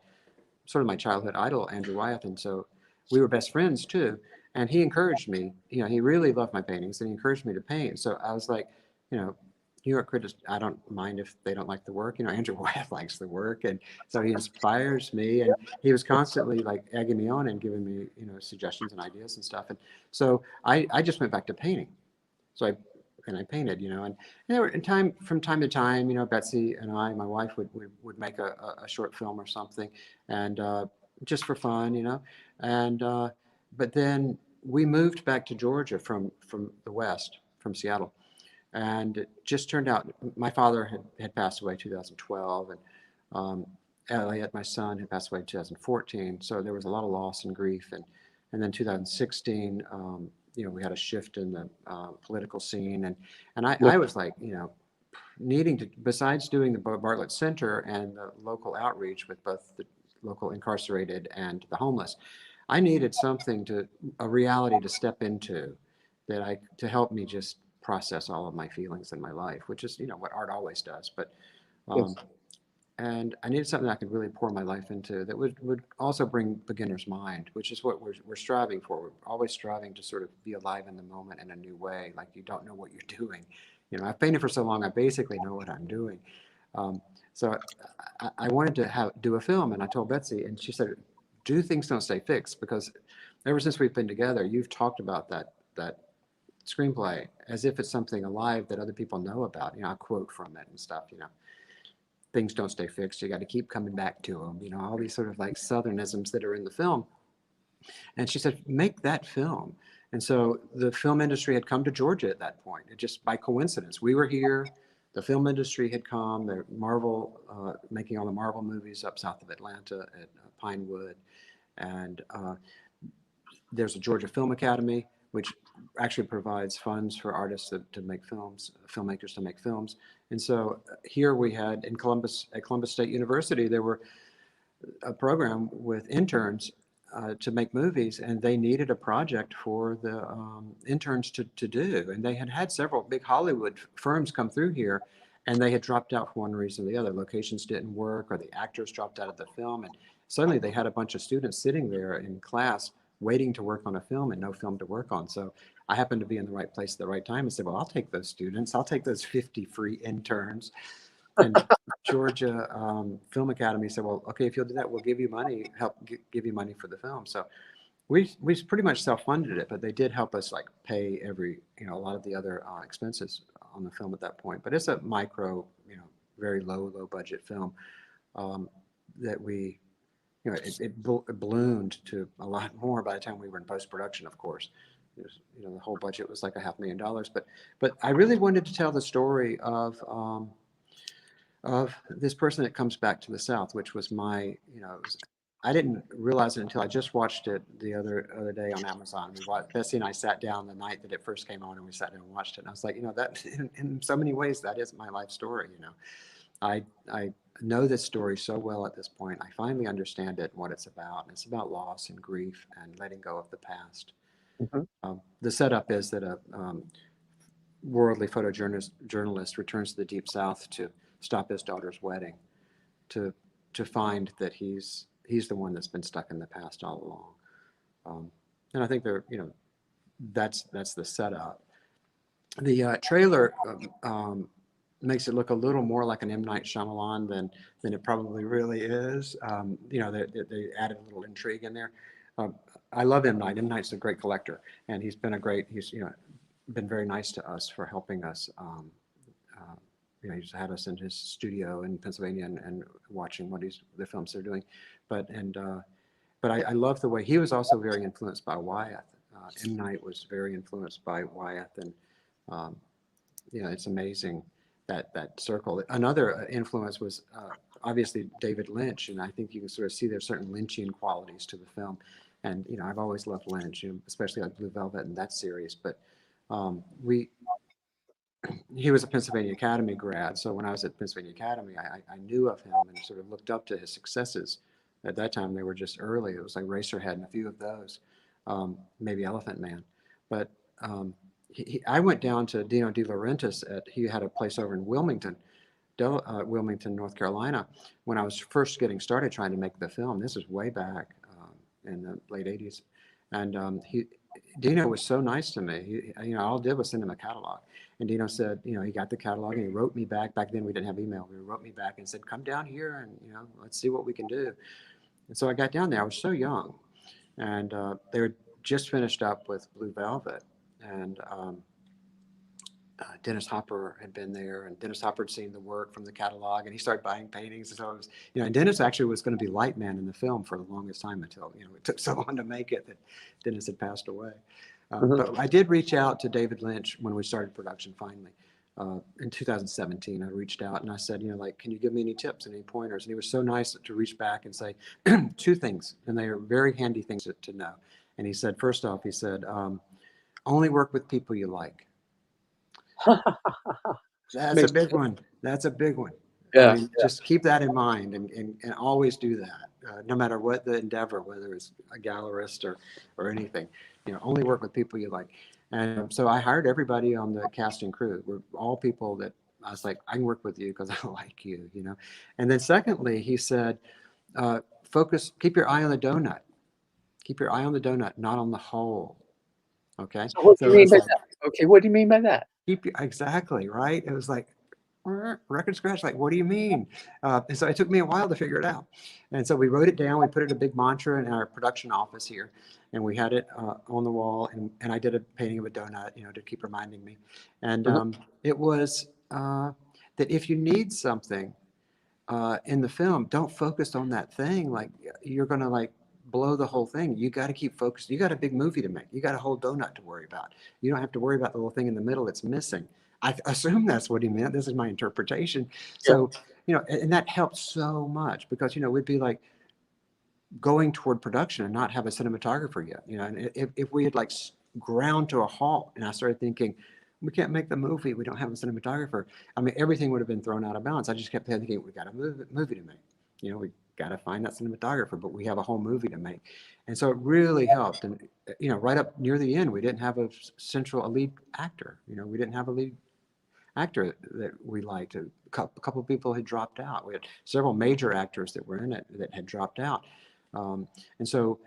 sort of my childhood idol, Andrew Wyatt, and so we were best friends too. And he encouraged me, you know, he really loved my paintings, and he encouraged me to paint. So I was like, you know, New York critics, I don't mind if they don't like the work. You know, Andrew Wyatt likes the work, and so he inspires me, and he was constantly like egging me on and giving me, you know, suggestions and ideas and stuff. And so I just went back to painting. So I painted, you know, and there were from time to time, you know, Betsy and my wife would make a short film or something, and just for fun, you know, and but then we moved back to Georgia from the West, from Seattle, and it just turned out my father had passed away in 2012, and Elliot, my son, had passed away in 2014. So there was a lot of loss and grief, and then 2016, you know, we had a shift in the political scene, and I was like, you know, needing to, besides doing the Bartlett Center and the local outreach with both the local incarcerated and the homeless, I needed something a reality to step into to help me just process all of my feelings in my life, which is, you know, what art always does. But and I needed something I could really pour my life into that would also bring beginner's mind, which is what we're striving for. We're always striving to sort of be alive in the moment in a new way, like you don't know what you're doing. You know, I've painted for so long, I basically know what I'm doing. So I wanted to do a film, and I told Betsy, and she said, "Do things don't stay fixed," because ever since we've been together, you've talked about that screenplay as if it's something alive that other people know about. You know, I quote from it and stuff. You know, things don't stay fixed. You got to keep coming back to them. You know, all these sort of like Southernisms that are in the film. And she said, make that film. And so the film industry had come to Georgia at that point. It just by coincidence, we were here. The film industry had come. They're Marvel, making all the Marvel movies up south of Atlanta at Pinewood. And there's a Georgia Film Academy, which actually provides funds for artists to make films, filmmakers to make films. And so here we had at Columbus State University, there were a program with interns to make movies, and they needed a project for the interns to do. And they had several big Hollywood firms come through here, and they had dropped out for one reason or the other. Locations didn't work, or the actors dropped out of the film. And suddenly they had a bunch of students sitting there in class waiting to work on a film and no film to work on. So I happened to be in the right place at the right time and said, well, I'll take those students. I'll take those 50 free interns. And Georgia Film Academy said, well, okay, if you'll do that, we'll give you money, give you money for the film. So we pretty much self-funded it, but they did help us like pay a lot of the other expenses on the film at that point. But it's a micro, very low budget film that we, it ballooned to a lot more by the time we were in post-production, of course. It was, the whole budget was like $500,000. But I really wanted to tell the story of this person that comes back to the South, which was I didn't realize it until I just watched it the other day on Amazon. Bessie and I sat down the night that it first came on, and we sat down and watched it. And I was like, that in so many ways, that is my life story. I know this story so well at this point. I finally understand it and what it's about. And it's about loss and grief and letting go of the past. Mm-hmm. The setup is that a worldly photojournalist returns to the Deep South to stop his daughter's wedding, to find that he's the one that's been stuck in the past all along. And I think that's the setup. The trailer makes it look a little more like an M. Night Shyamalan than it probably really is. They added a little intrigue in there. I love M. Night. M. Night's a great collector, and he's been been very nice to us for helping us. He's had us in his studio in Pennsylvania and watching the films they're doing. But I love the way he was also very influenced by Wyatt. M. Night was very influenced by Wyatt, and it's amazing that circle. Another influence was obviously David Lynch, and I think you can sort of see there's certain Lynchian qualities to the film. And I've always loved Lynch, especially like Blue Velvet and that series. But he was a Pennsylvania Academy grad, so when I was at Pennsylvania Academy, I knew of him and sort of looked up to his successes. At that time, they were just early. It was like Racerhead and a few of those, maybe Elephant Man. But I went down to Dino De Laurentiis he had a place over in Wilmington, Wilmington, North Carolina, when I was first getting started trying to make the film. This is way back in the late 80s. And Dino was so nice to me. All I did was send him a catalog. And Dino said, he got the catalog and he wrote me back. Back then we didn't have email. He wrote me back and said, come down here and, let's see what we can do. And so I got down there. I was so young. And they were just finished up with Blue Velvet. And Dennis Hopper had been there, and Dennis Hopper had seen the work from the catalog, and he started buying paintings. And so it was, and Dennis actually was going to be light man in the film for the longest time until, it took so long to make it that Dennis had passed away. But I did reach out to David Lynch when we started production finally. In 2017, I reached out and I said, can you give me any tips and any pointers? And he was so nice to reach back and say two things, and they are very handy things to know. And he said, first off, he said, only work with people you like. That's a big one. That's a big one. Yeah, Just keep that in mind and always do that, no matter what the endeavor, whether it's a gallerist or anything. Only work with people you like. And so I hired everybody on the cast and crew. We're all people that I was like, I can work with you because I like you, And then secondly, he said, keep your eye on the donut. Keep your eye on the donut, not on the hole. Okay. So what do you mean by that? Okay, what do you mean by that? Exactly, right? It was like record scratch. Like, what do you mean? And so it took me a while to figure it out. And so we wrote it down. We put it a big mantra in our production office here, and we had it on the wall. And I did a painting of a donut, to keep reminding me. And it was that if you need something in the film, don't focus on that thing. Like you're gonna blow the whole thing. You got to keep focused. You got a big movie to make. You got a whole donut to worry about. You don't have to worry about the little thing in the middle that's missing. I assume that's what he meant. This is my interpretation. So, and that helped so much because, we'd be like going toward production and not have a cinematographer yet, and if we had ground to a halt and I started thinking, we can't make the movie, we don't have a cinematographer. Everything would have been thrown out of balance. I just kept thinking, we got a movie to make. We got to find that cinematographer, but we have a whole movie to make. And so it really helped. And, right up near the end, we didn't have a lead actor. We didn't have a lead actor that we liked. A couple of people had dropped out. We had several major actors that were in it that had dropped out. And so,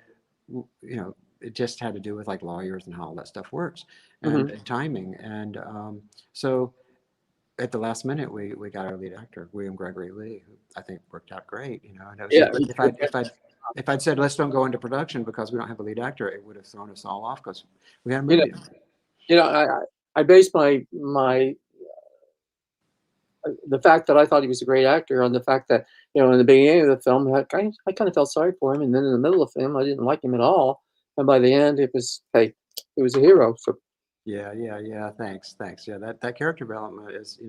it just had to do with lawyers and how all that stuff works and timing. And so at the last minute, we got our lead actor, Gregory Lee, who I think worked out great. If I'd said let's don't go into production because we don't have a lead actor, it would have thrown us all off because we had a movie. I based my the fact that I thought he was a great actor on the fact that in the beginning of the film I kind of felt sorry for him, and then in the middle of the film I didn't like him at all, and by the end it was a hero. So. Yeah. Thanks. Yeah, that character development is,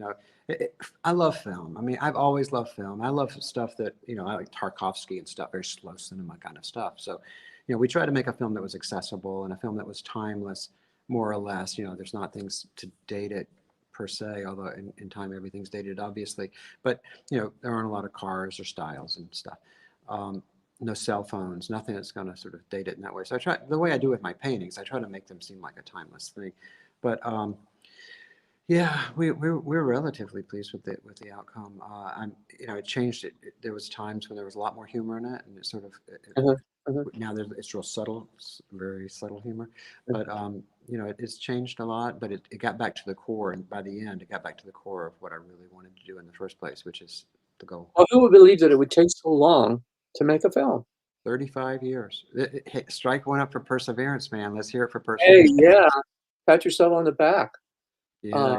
I love film. I've always loved film. I love stuff that, I like Tarkovsky and stuff, very slow cinema kind of stuff. So, we try to make a film that was accessible and a film that was timeless, more or less. There's not things to date it per se, although in time everything's dated, obviously. But, there aren't a lot of cars or styles and stuff. No cell phones, nothing that's going to sort of date it in that way. So I try, the way I do with my paintings, I try to make them seem like a timeless thing. But we're relatively pleased with the outcome. It changed. There was times when there was a lot more humor in it, and it sort of now it's real subtle, very subtle humor. But it's changed a lot. But it got back to the core, and by the end, it got back to the core of what I really wanted to do in the first place, which is the goal. Well, who would believe that it would take so long to make a film? 35 years. Hey, strike one up for perseverance, man. Let's hear it for perseverance. Hey, yeah. Pat yourself on the back. Yeah,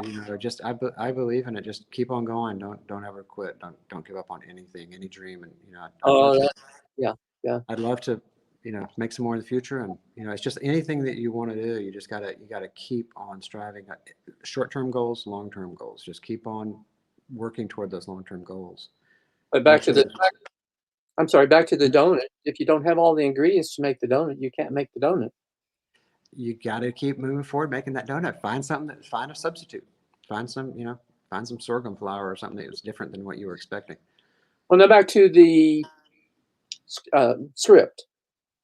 I believe in it. Just keep on going. Don't ever quit. Don't give up on anything, any dream. And I'd love to, make some more in the future. And it's just anything that you want to do. You just gotta keep on striving. Short-term goals, long-term goals. Just keep on working toward those long-term goals. But back to the donut. If you don't have all the ingredients to make the donut, you can't make the donut. You got to keep moving forward, making that donut. Find a substitute. Find some sorghum flour or something that was different than what you were expecting. Well, now back to the script.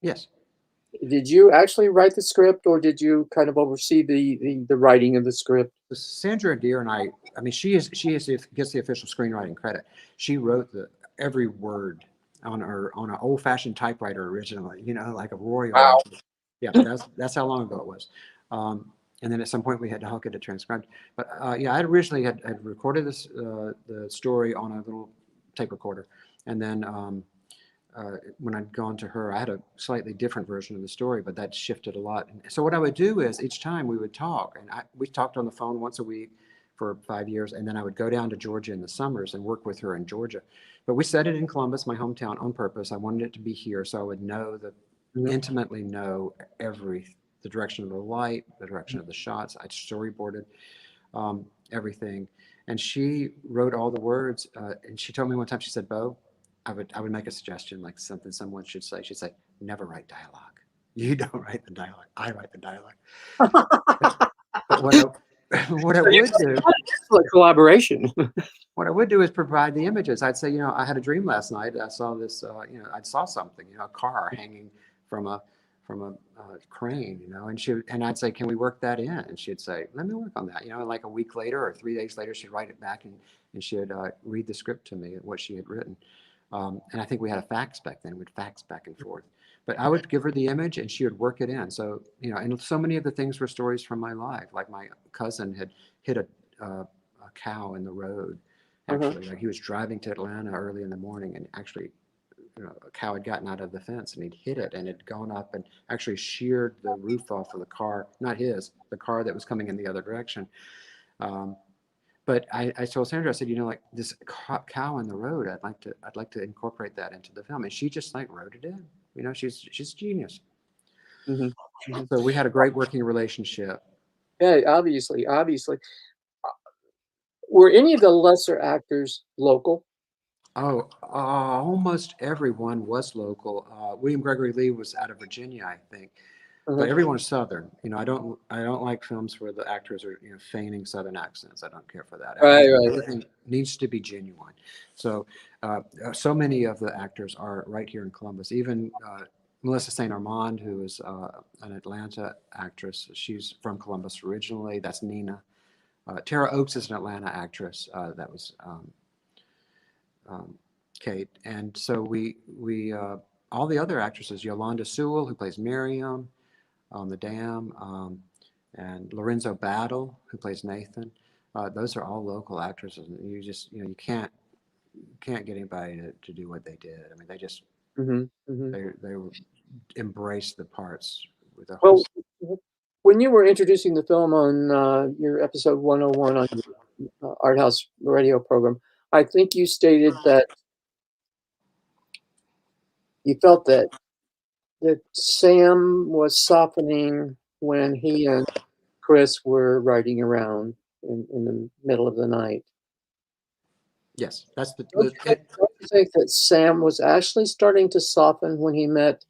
Yes. Did you actually write the script, or did you kind of oversee the writing of the script? Sandra Deere and I mean, she gets the official screenwriting credit. She wrote every word on an old fashioned typewriter originally, like a Royal. Wow. Yeah, that's how long ago it was. And then at some point we had to hook it to transcribed. But yeah, I originally had recorded this the story on a little tape recorder, and then when I'd gone to her, I had a slightly different version of the story, but that shifted a lot. And so what I would do is each time we would talk, and we talked on the phone once a week for 5 years, and then I would go down to Georgia in the summers and work with her in Georgia. But we set it in Columbus, my hometown, on purpose. I wanted it to be here so I would intimately know the direction of the light, the direction of the shots. I storyboarded everything. And she wrote all the words. And she told me one time, she said, Bo, I would make a suggestion, like something someone should say. She'd say, never write dialogue. You don't write the dialogue. I write the dialogue. But what I would do, It's like collaboration. what I would do is provide the images. I'd say, I had a dream last night. I saw this, I saw something, a car hanging from a crane, and I'd say, can we work that in? And she'd say, let me work on that. Like a week later or 3 days later, she'd write it back and she'd read the script to me, what she had written. And I think we had a fax back then. We'd fax back and forth. But I would give her the image and she would work it in. So, and so many of the things were stories from my life. Like my cousin had hit a cow in the road. Actually, like he was driving to Atlanta early in the morning, and actually, a cow had gotten out of the fence and he'd hit it and had gone up and actually sheared the roof off of the car, not his, the car that was coming in the other direction. But I told Sandra, I said, like this cow in the road, I'd like to incorporate that into the film. And she just like wrote it in. She's a genius. So we had a great working relationship. Yeah, obviously. Were any of the lesser actors local? Oh, almost everyone was local. William Gregory Lee was out of Virginia, I think. But everyone's Southern. I don't like films where the actors are feigning Southern accents. I don't care for that. Right. Everything needs to be genuine. So so many of the actors are right here in Columbus. Even Melissa St. Armand, who is an Atlanta actress. She's from Columbus originally. That's Nina. Tara Oakes is an Atlanta actress. That was Kate. And so we all the other actresses, Yolanda Sewell, who plays Miriam on The Dam, and Lorenzo Battle, who plays Nathan. Those are all local actresses. And you just, you can't get anybody to do what they did. I mean, they just, they embrace the parts with the whole. Well, when you were introducing the film on your episode 101 on your Arthouse Radio program, I think you stated that you felt that Sam was softening when he and Chris were riding around in the middle of the night. Yes, that's Don't you think that Sam was actually starting to soften when he met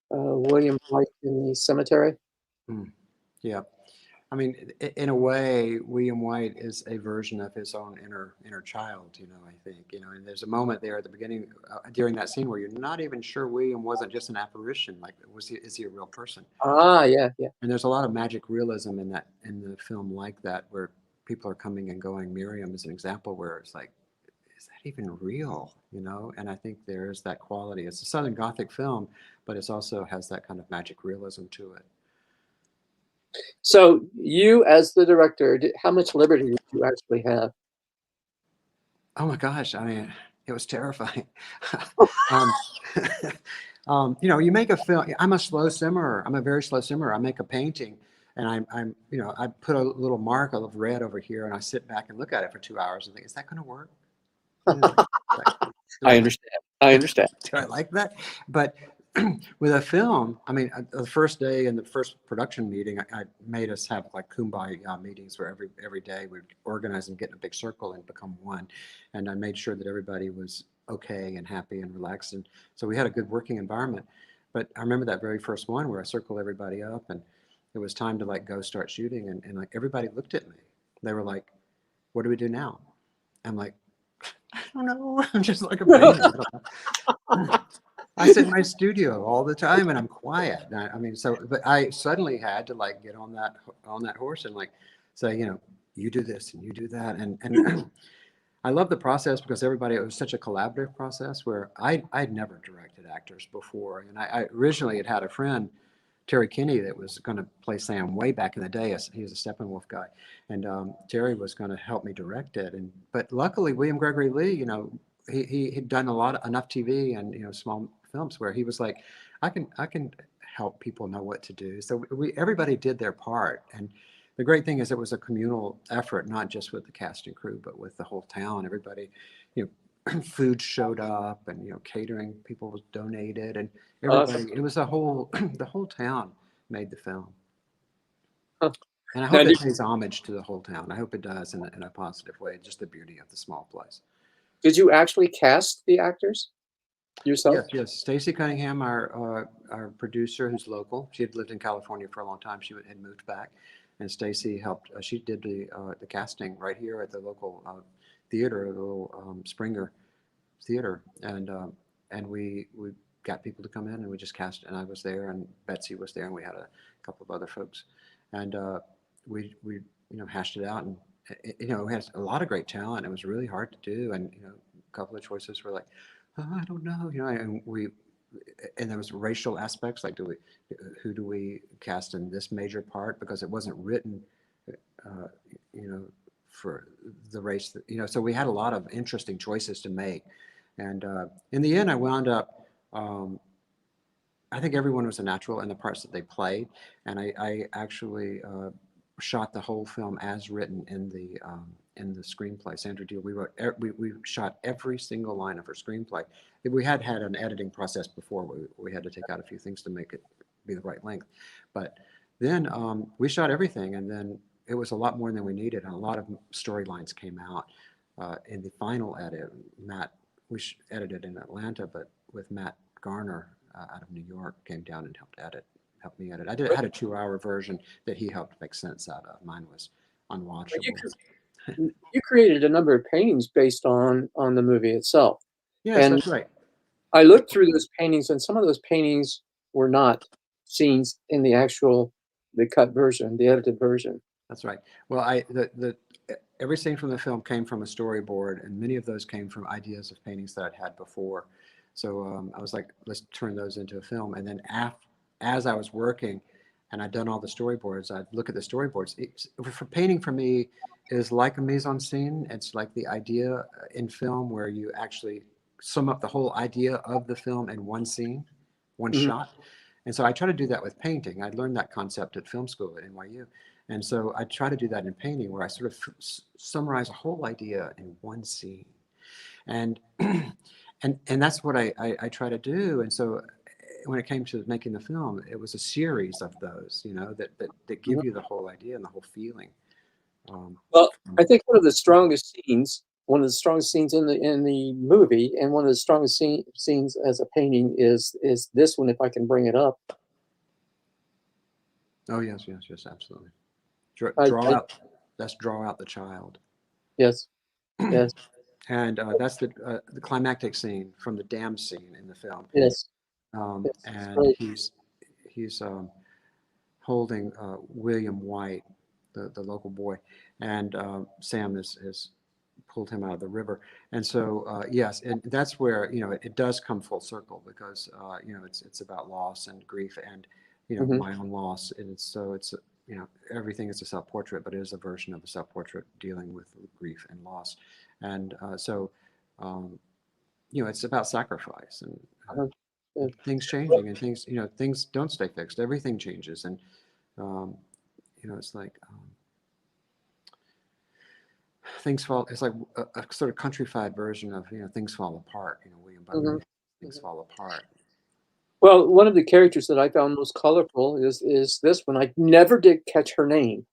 William White in the cemetery? Yeah. I mean, in a way, William White is a version of his own inner child, I think, and there's a moment there at the beginning during that scene where you're not even sure William wasn't just an apparition. Like, is he a real person? Yeah. And there's a lot of magic realism in the film like that, where people are coming and going. Miriam is an example where it's like, is that even real? And I think there is that quality. It's a Southern Gothic film, but it also has that kind of magic realism to it. So you, as the director, how much liberty did you actually have? Oh my gosh! I mean, it was terrifying. You make a film. I'm a slow simmerer. I'm a very slow simmerer. I make a painting, and I put a little mark of red over here, and I sit back and look at it for 2 hours and think, is that going to work? I understand. Do I like that? But with a film, I mean, the first day in the first production meeting, I made us have like kumbaya meetings where every day we'd organize and get in a big circle and become one. And I made sure that everybody was okay and happy and relaxed. And so we had a good working environment. But I remember that very first one where I circled everybody up and it was time to like go start shooting. And like everybody looked at me. They were like, what do we do now? I'm like, I don't know. I'm just like a baby. I sit in my studio all the time and I'm quiet. I mean, so, but I suddenly had to like get on that horse and like say, you do this and you do that. And I love the process because it was such a collaborative process where I'd never directed actors before. And I originally had a friend, Terry Kinney, that was going to play Sam way back in the day. He was a Steppenwolf guy. And Terry was going to help me direct it. But luckily, William Gregory Lee, he'd done enough TV and, small films where he was like, I can help people know what to do. So everybody did their part. And the great thing is it was a communal effort, not just with the cast and crew, but with the whole town. Everybody, food showed up and, catering people was donated and everybody, Awesome. it was the whole town made the film. Huh. And I hope Now, it pays homage to the whole town. I hope it does in a positive way, just the beauty of the small place. Did you actually cast the actors yourself? Yes. Stacy Cunningham, our producer, who's local. She had lived in California for a long time. She had moved back, and Stacy helped. She did the casting right here at the local theater, the little Springer Theater, and we got people to come in, and we just cast. And I was there, and Betsy was there, and we had a couple of other folks, and we hashed it out, and it has a lot of great talent. It was really hard to do, and a couple of choices were like, I don't know, and there was racial aspects, like who do we cast in this major part, because it wasn't written, for the race that, so we had a lot of interesting choices to make, and in the end, I wound up. I think everyone was a natural in the parts that they played, and I actually shot the whole film as written in the screenplay. Sandra Deal, we shot every single line of her screenplay. We had an editing process before. We had to take out a few things to make it be the right length, but then we shot everything, and then it was a lot more than we needed, and a lot of storylines came out in the final edit. We edited in Atlanta, but with Matt Garner out of New York came down and helped me edit. I had a 2-hour version that he helped make sense out of. Mine was unwatchable. You created a number of paintings based on the movie itself. Yes, and that's right. I looked through those paintings, and some of those paintings were not scenes in the cut version, the edited version. That's right. Well, every scene from the film came from a storyboard, and many of those came from ideas of paintings that I'd had before. So I was like, let's turn those into a film. And then as I was working and I'd done all the storyboards, I'd look at the storyboards. For painting, for me, is like a mise-en-scene. It's like the idea in film where you actually sum up the whole idea of the film in one scene, one shot. And so I try to do that with painting. I learned that concept at film school at NYU. And so I try to do that in painting, where I sort of summarize a whole idea in one scene. And that's what I try to do. And so when it came to making the film, it was a series of those, that give you the whole idea and the whole feeling. Well, I think one of the strongest scenes in the movie, and one of the strongest scenes as a painting is this one, if I can bring it up. Oh, yes, absolutely. Draw out the child. Yes, yes. And that's the climactic scene from the dam scene in the film. Yes. And he's holding William Wyatt, the local boy, and Sam has pulled him out of the river. And so yes, and that's where it does come full circle, because it's about loss and grief and my own loss, and it's everything is a self-portrait, but it is a version of a self-portrait dealing with grief and loss. And so it's about sacrifice and things changing, and things don't stay fixed. Everything changes, and it's like things fall. It's like a sort of countrified version of things fall apart. William Butler, things fall apart. Well, one of the characters that I found most colorful is this one. I never did catch her name.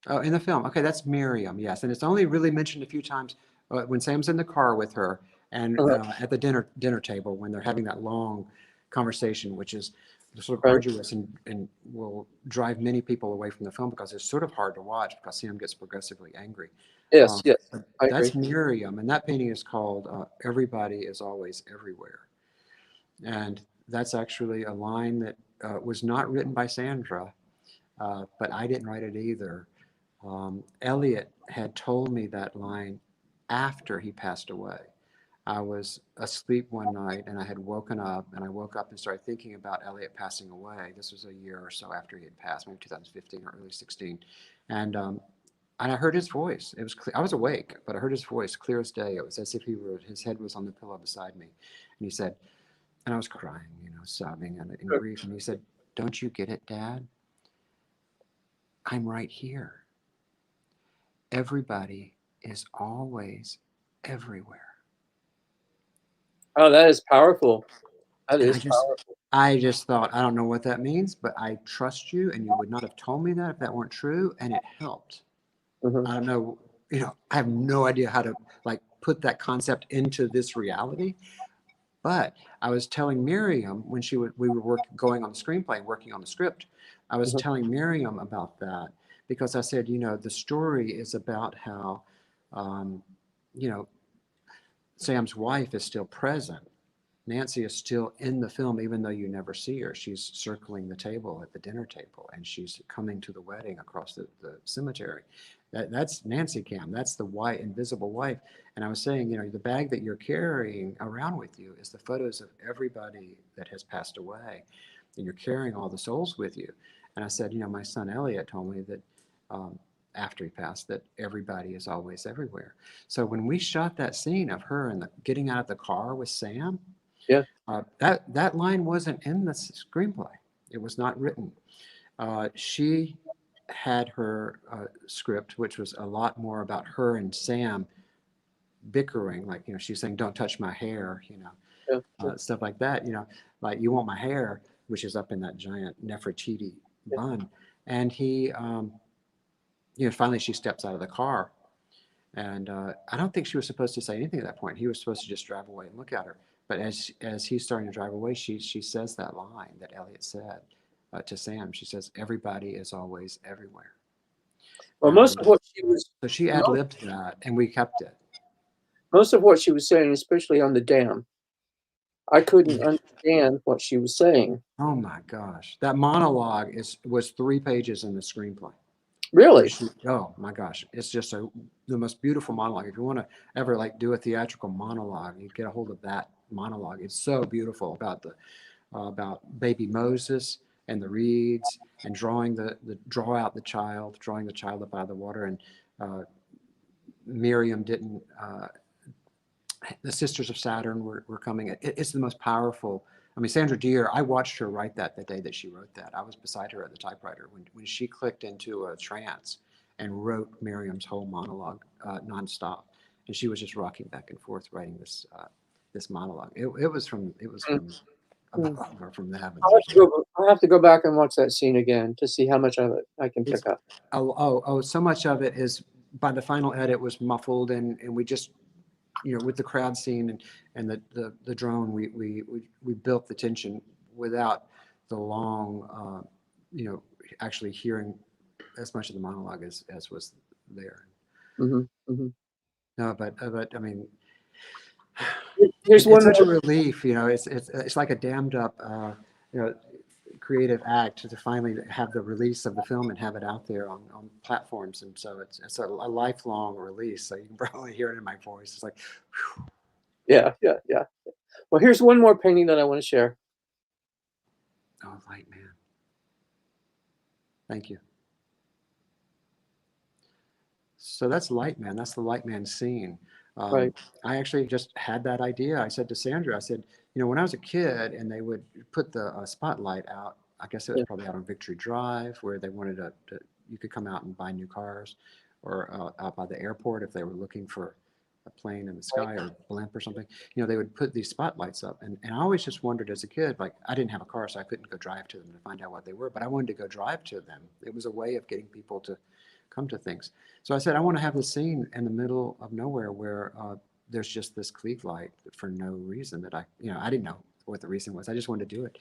Oh, in the film. Okay, that's Miriam, yes. And it's only really mentioned a few times when Sam's in the car with her, and at the dinner table when they're having that long conversation, which is sort of arduous and will drive many people away from the film, because it's sort of hard to watch because Sam gets progressively angry. Yes, yes. That's Miriam, and that painting is called Everybody is Always Everywhere. And that's actually a line that was not written by Sandra, but I didn't write it either. Elliot had told me that line after he passed away. I was asleep one night and I had woken up, and I woke up and started thinking about Elliot passing away. This was a year or so after he had passed, maybe 2015 or early 16. And I heard his voice. It was clear. I was awake, but I heard his voice clear as day. It was as if his head was on the pillow beside me. And he said, and I was crying, sobbing in grief. And he said, "Don't you get it, Dad? I'm right here. Everybody is always everywhere." Oh, that is powerful. That And is powerful. I just thought, I don't know what that means, but I trust you, and you would not have told me that if that weren't true, and it helped. Mhm. I don't know, I have no idea how to put that concept into this reality. But I was telling Miriam when we were going on the screenplay, working on the script. I was Mhm. telling Miriam about that because I said, the story is about how, you know, Sam's wife is still present. Nancy is still in the film, even though you never see her. She's circling the table at the dinner table, and she's coming to the wedding across the cemetery. That's Nancy Cam. That's the white, invisible wife. And I was saying, the bag that you're carrying around with you is the photos of everybody that has passed away, and you're carrying all the souls with you. And I said, my son Elliot told me that after he passed, that everybody is always everywhere. So when we shot that scene of her getting out of the car with Sam, Yeah. that line wasn't in the screenplay. It was not written. She had her script, which was a lot more about her and Sam bickering. Like, she's saying, "Don't touch my hair," Yeah. stuff like that. Like, "You want my hair," which is up in that giant Nefertiti Yeah. bun. And he, finally she steps out of the car. And I don't think she was supposed to say anything at that point. He was supposed to just drive away and look at her. But as he's starting to drive away, she says that line that Elliot said to Sam. She says, "Everybody is always everywhere." Well, most of what she was So she ad most, libbed that, and we kept it. most of what she was saying, especially on the dam, I couldn't understand what she was saying. Oh my gosh, that monologue was 3 pages in the screenplay. Really? Oh my gosh, it's just the most beautiful monologue. If you want to ever do a theatrical monologue, you get a hold of that monologue. It's so beautiful about baby Moses and the reeds, and drawing the child, drawing the child up out of the water. And Miriam didn't. The Sisters of Saturn were coming. It's the most powerful. I mean, Sandra Deer, I watched her write that the day that she wrote that. I was beside her at the typewriter when she clicked into a trance and wrote Miriam's whole monologue nonstop. And she was just rocking back and forth writing this monologue. It was from above, or from the heavens. I'll have to go back and watch that scene again to see how much of it I can pick up. So much of it is, by the final edit, was muffled, and we just, with the crowd scene and the drone, we built the tension without the long, actually hearing as much of the monologue as was there. Mm-hmm. Mm-hmm. No, but I mean, Here's it's one such a more. relief. It's like a dammed up, creative act to finally have the release of the film and have it out there on platforms. And so it's a lifelong release. So you can probably hear it in my voice. It's like, whew. Yeah. Well, here's one more painting that I want to share. Oh, Light Man. Thank you. So that's Light Man. That's the Light Man scene. Right. I actually just had that idea. I said to Sandra, I said, when I was a kid and they would put the spotlight out, I guess it was Yeah. probably out on Victory Drive, where they wanted you could come out and buy new cars, or out by the airport if they were looking for a plane in the sky or a blimp or something. They would put these spotlights up. And I always just wondered as a kid, like, I didn't have a car, so I couldn't go drive to them to find out what they were, but I wanted to go drive to them. It was a way of getting people to come to things. So I said, I want to have this scene in the middle of nowhere where there's just this Klieg light for no reason that I didn't know what the reason was. I just wanted to do it.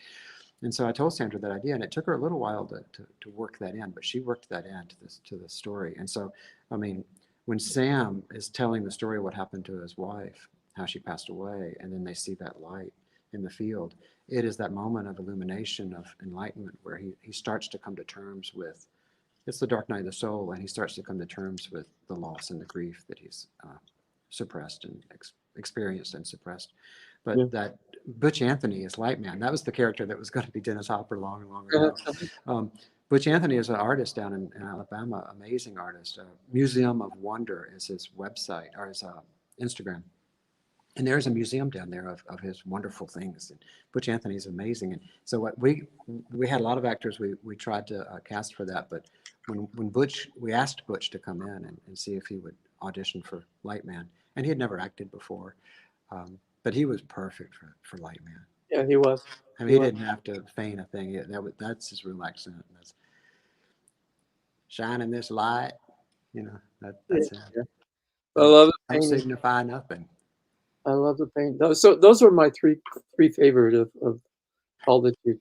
And so I told Sandra that idea, and it took her a little while to work that in, but she worked that in to the story. And so, I mean, when Sam is telling the story of what happened to his wife, how she passed away, and then they see that light, in the field. It is that moment of illumination, of enlightenment, where he starts to come to terms with, it's the dark night of the soul, and he starts to come to terms with the loss and the grief that he's suppressed and experienced and suppressed. But Yeah. that Butch Anthony is Light Man. That was the character that was going to be Dennis Hopper long and long ago. Butch Anthony is an artist down in Alabama, amazing artist. Museum of Wonder is his website, or his Instagram. And there's a museum down there of his wonderful things. And Butch Anthony is amazing. And so what we had a lot of actors we tried to cast for that. But when we asked Butch to come in and see if he would audition for Light Man. And he had never acted before. But he was perfect for Light Man. Yeah, he was. I mean, he didn't have to feign a thing. That's his real accent. That's shining this light. You know, that's him. Yeah. I love the Don't painting. signify nothing. I love the painting. So those are my three favorite of all that you.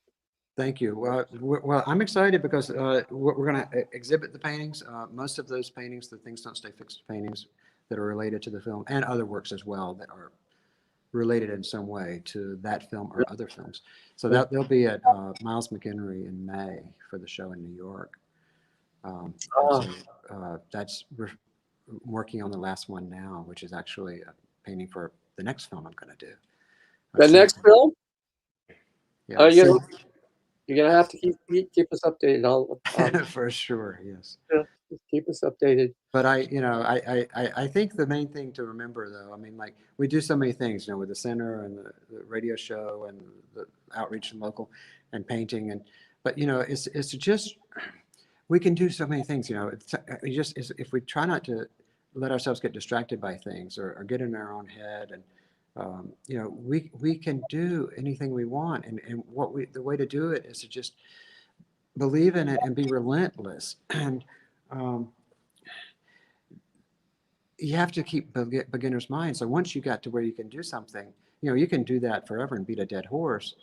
Thank you. Well, I'm excited because we're going to exhibit the paintings. Most of those paintings, the Things Don't Stay Fixed paintings that are related to the film, and other works as well that are related in some way to that film or other films. So they'll be at Miles McHenry in May for the show in New York. We're working on the last one now, which is actually a painting for the next film I'm going to do. The next film? Yeah, You're gonna have to keep us updated. for sure. Yes. Yeah, just keep us updated. But I think the main thing to remember, though, I mean, like, we do so many things, you know, with the center and the radio show and the outreach and local and painting, but you know, it's just, we can do so many things, you know. If we try not to let ourselves get distracted by things or get in our own head, and you know, we can do anything we want, and the way to do it is to just believe in it and be relentless. And you have to keep beginner's mind. So once you got to where you can do something, you know, you can do that forever and beat a dead horse,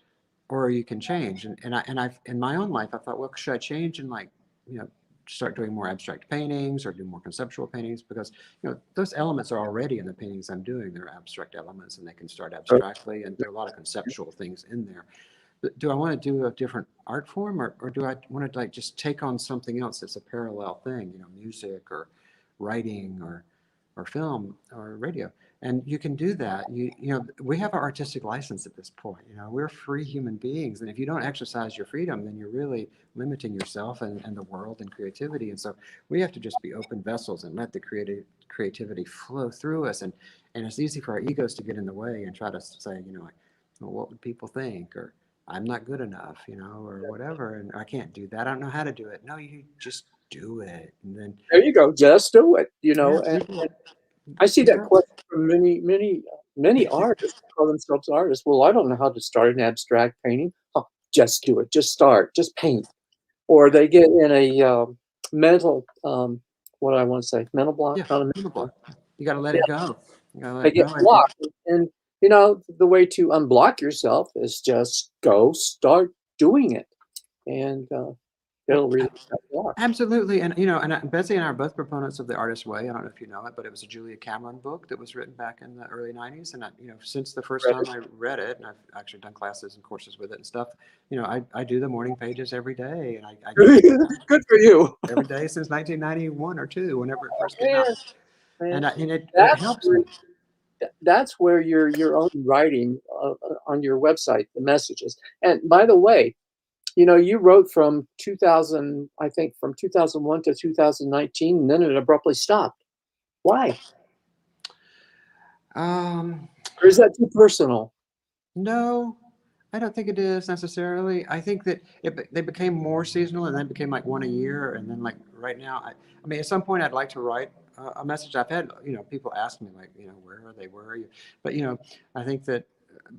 or you can change. And I've in my own life, I thought, well, should I change and, like, you know, start doing more abstract paintings or do more conceptual paintings? Because, you know, those elements are already in the paintings I'm doing. They're abstract elements, and they can start abstractly, and there are a lot of conceptual things in there. But do I want to do a different art form, or do I want to, like, just take on something else that's a parallel thing, you know, music or writing or film or radio? And you can do that. You know, we have our artistic license at this point. You know, we're free human beings, and if you don't exercise your freedom, then you're really limiting yourself and the world and creativity. And so we have to just be open vessels and let the creativity flow through us. And it's easy for our egos to get in the way and try to say, you know, like, well, what would people think, or I'm not good enough, you know, or whatever, and I can't do that. I don't know how to do it. No, you just do it. And then There you go. Just do it. You know, yeah, and I see that question from many artists who call themselves artists. Well, I don't know how to start an abstract painting. Oh, just do it. Just start. Just paint. Or they get in a mental, what do I want to say? Mental block. Yeah, Not a mental block. You got to let it go. You got to let They it get go. blocked. And, you know, the way to unblock yourself is just go start doing it. And it'll really block. Absolutely. And, you know, and Betsy and I are both proponents of The Artist's Way. I don't know if you know it, but it was a Julia Cameron book that was written back in the early 90s. And, you know, since the first time I read it, and I've actually done classes and courses with it and stuff, you know, I do the morning pages every day. And I Good for you. every day since 1991 or 2, whenever it first came out. Man. And it That's helps where, me. that's where your own writing on your website, the messages. And by the way, you know, you wrote from 2000, I think from 2001 to 2019, and then it abruptly stopped. Why? Or is that too personal? No, I don't think it is necessarily. I think that they became more seasonal, and then became like one a year. And then, like, right now, I mean, at some point I'd like to write a message. I've had, you know, people ask me, like, you know, where are they? Where are you? But, you know, I think that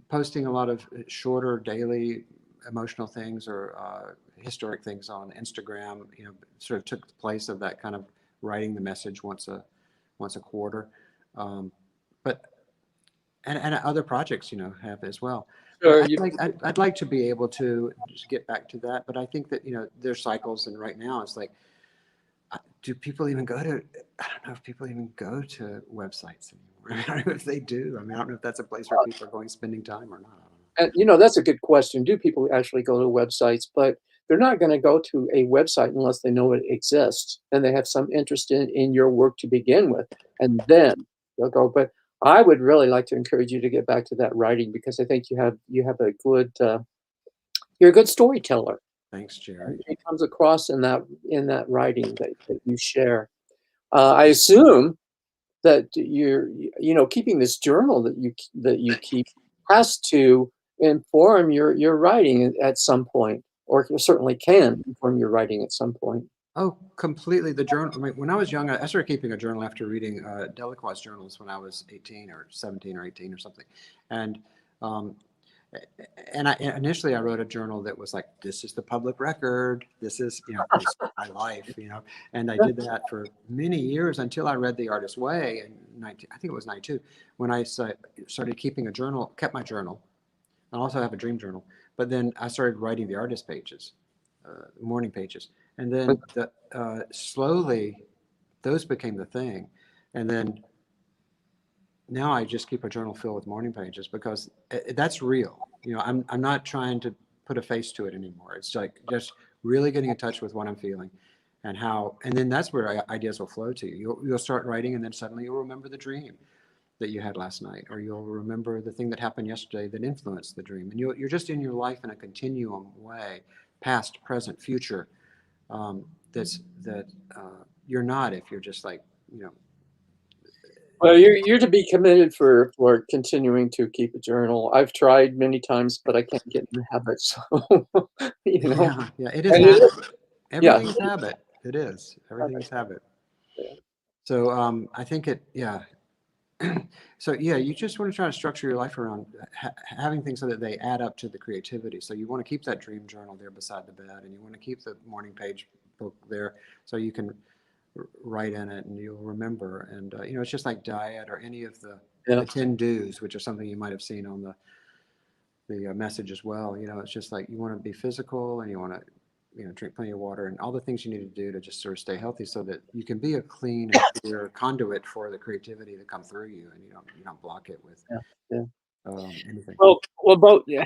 posting a lot of shorter daily emotional things or historic things on Instagram, you know, sort of took the place of that kind of writing the message once a quarter. But and other projects, you know, have as well. Sure, I'd like to be able to just get back to that, but I think that, you know, there's cycles, and right now it's like, do people even go to? I don't know if people even go to websites anymore. I don't know if they do. I mean, I don't know if that's a place where people are going spending time or not. I don't know. And, that's a good question. Do people actually go to websites? But they're not going to go to a website unless they know it exists and they have some interest in your work to begin with. And then they'll go. But I would really like to encourage you to get back to that writing, because I think you have a good, you're a good storyteller. Thanks, Jerry. It comes across in that writing that you share. I assume that you're, keeping this journal that you keep has to inform your writing at some point, or certainly can inform your writing at some point. Oh, completely. The journal. I mean, when I was young, I started keeping a journal after reading Delacroix's journals when I was 18 or 17 or 18 or something. And initially I wrote a journal that was like, this is the public record. This is, this is my life, and I did that for many years until I read The Artist's Way in I think it was 92, when I started keeping a journal, kept my journal. I also have a dream journal, but then I started writing the artist pages, morning pages. And then slowly those became the thing. And then now I just keep a journal filled with morning pages because that's real. I'm not trying to put a face to it anymore. It's like just really getting in touch with what I'm feeling and then that's where ideas will flow to you. You'll start writing, and then suddenly you'll remember the dream that you had last night, or you'll remember the thing that happened yesterday that influenced the dream. And you're just in your life in a continuum way, past, present, future. That you're not if you're just like, Well, you're to be commended for continuing to keep a journal. I've tried many times, but I can't get in the habit. So, Yeah, it is habit. Everything is habit. It is. Everything is habit. Yeah. So I think so yeah, you just want to try to structure your life around having things so that they add up to the creativity. So you want to keep that dream journal there beside the bed, and you want to keep the morning page book there so you can write in it and you'll remember. And it's just like diet or any of the 10 do's, which are something you might have seen on the message as well. It's just like you want to be physical, and you want to drink plenty of water, and all the things you need to do to just sort of stay healthy so that you can be a clean and clear conduit for the creativity to come through you, and you don't block it with anything. Well, both. Yeah.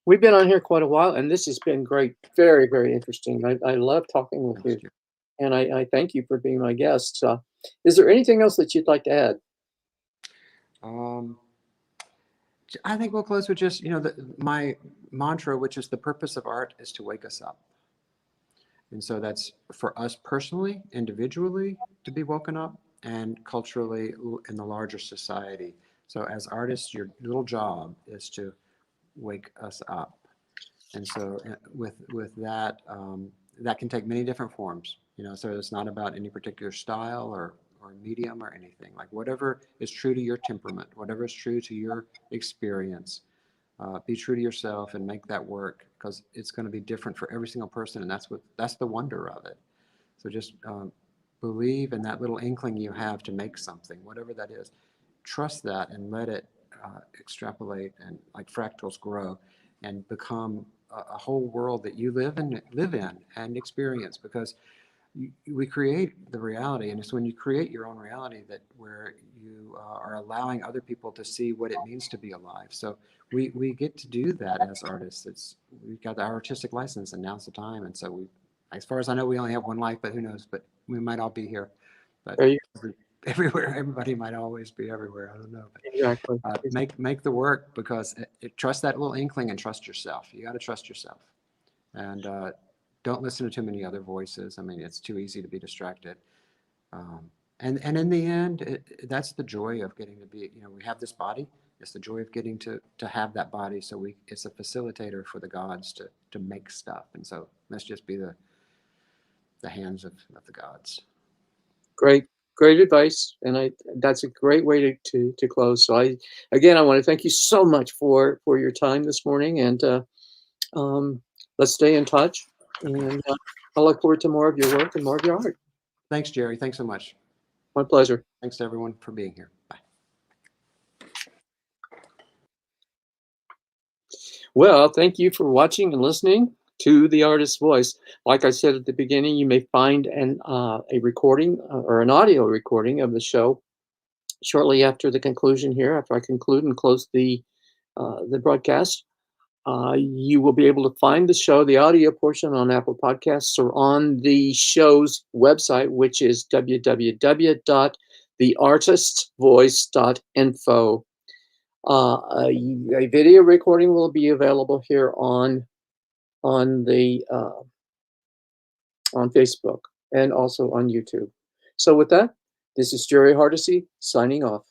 We've been on here quite a while, and this has been great. Very, very interesting. I love talking with you, and I thank you for being my guest. Is there anything else that you'd like to add? I think we'll close with just, my mantra, which is the purpose of art is to wake us up. And so that's for us personally, individually, to be woken up, and culturally in the larger society. So as artists, your little job is to wake us up. And so with that, that can take many different forms, so it's not about any particular style or medium or anything. Like whatever is true to your temperament, whatever is true to your experience, be true to yourself and make that work, because it's going to be different for every single person, and that's the wonder of it. So just believe in that little inkling you have to make something, whatever that is. Trust that and let it extrapolate and like fractals grow and become a whole world that you live in and experience, because we create the reality, and it's when you create your own reality that where you are allowing other people to see what it means to be alive. So we get to do that as artists. We've got our artistic license, and now's the time. And so as far as I know, we only have one life, but who knows? But we might all be here. But everywhere, everybody might always be everywhere. I don't know. But, Exactly. Make the work, because trust that little inkling and trust yourself. You got to trust yourself, and don't listen to too many other voices. I mean, it's too easy to be distracted. And in the end, that's the joy of getting to be, we have this body. It's the joy of getting to have that body. So it's a facilitator for the gods to make stuff. And so let's just be the hands of the gods. Great advice. And that's a great way to close. So I want to thank you so much for your time this morning, and let's stay in touch. And I look forward to more of your work and more of your art. Thanks, Jerry. Thanks so much. My pleasure. Thanks to everyone for being here. Bye. Well, thank you for watching and listening to The Artist's Voice. Like I said at the beginning, you may find a recording or an audio recording of the show shortly after the conclusion here, after I conclude and close the the broadcast. You will be able to find the show, the audio portion, on Apple Podcasts or on the show's website, which is www.theartistvoice.info. A video recording will be available here on Facebook and also on YouTube. So with that, this is Jerry Hardesty signing off.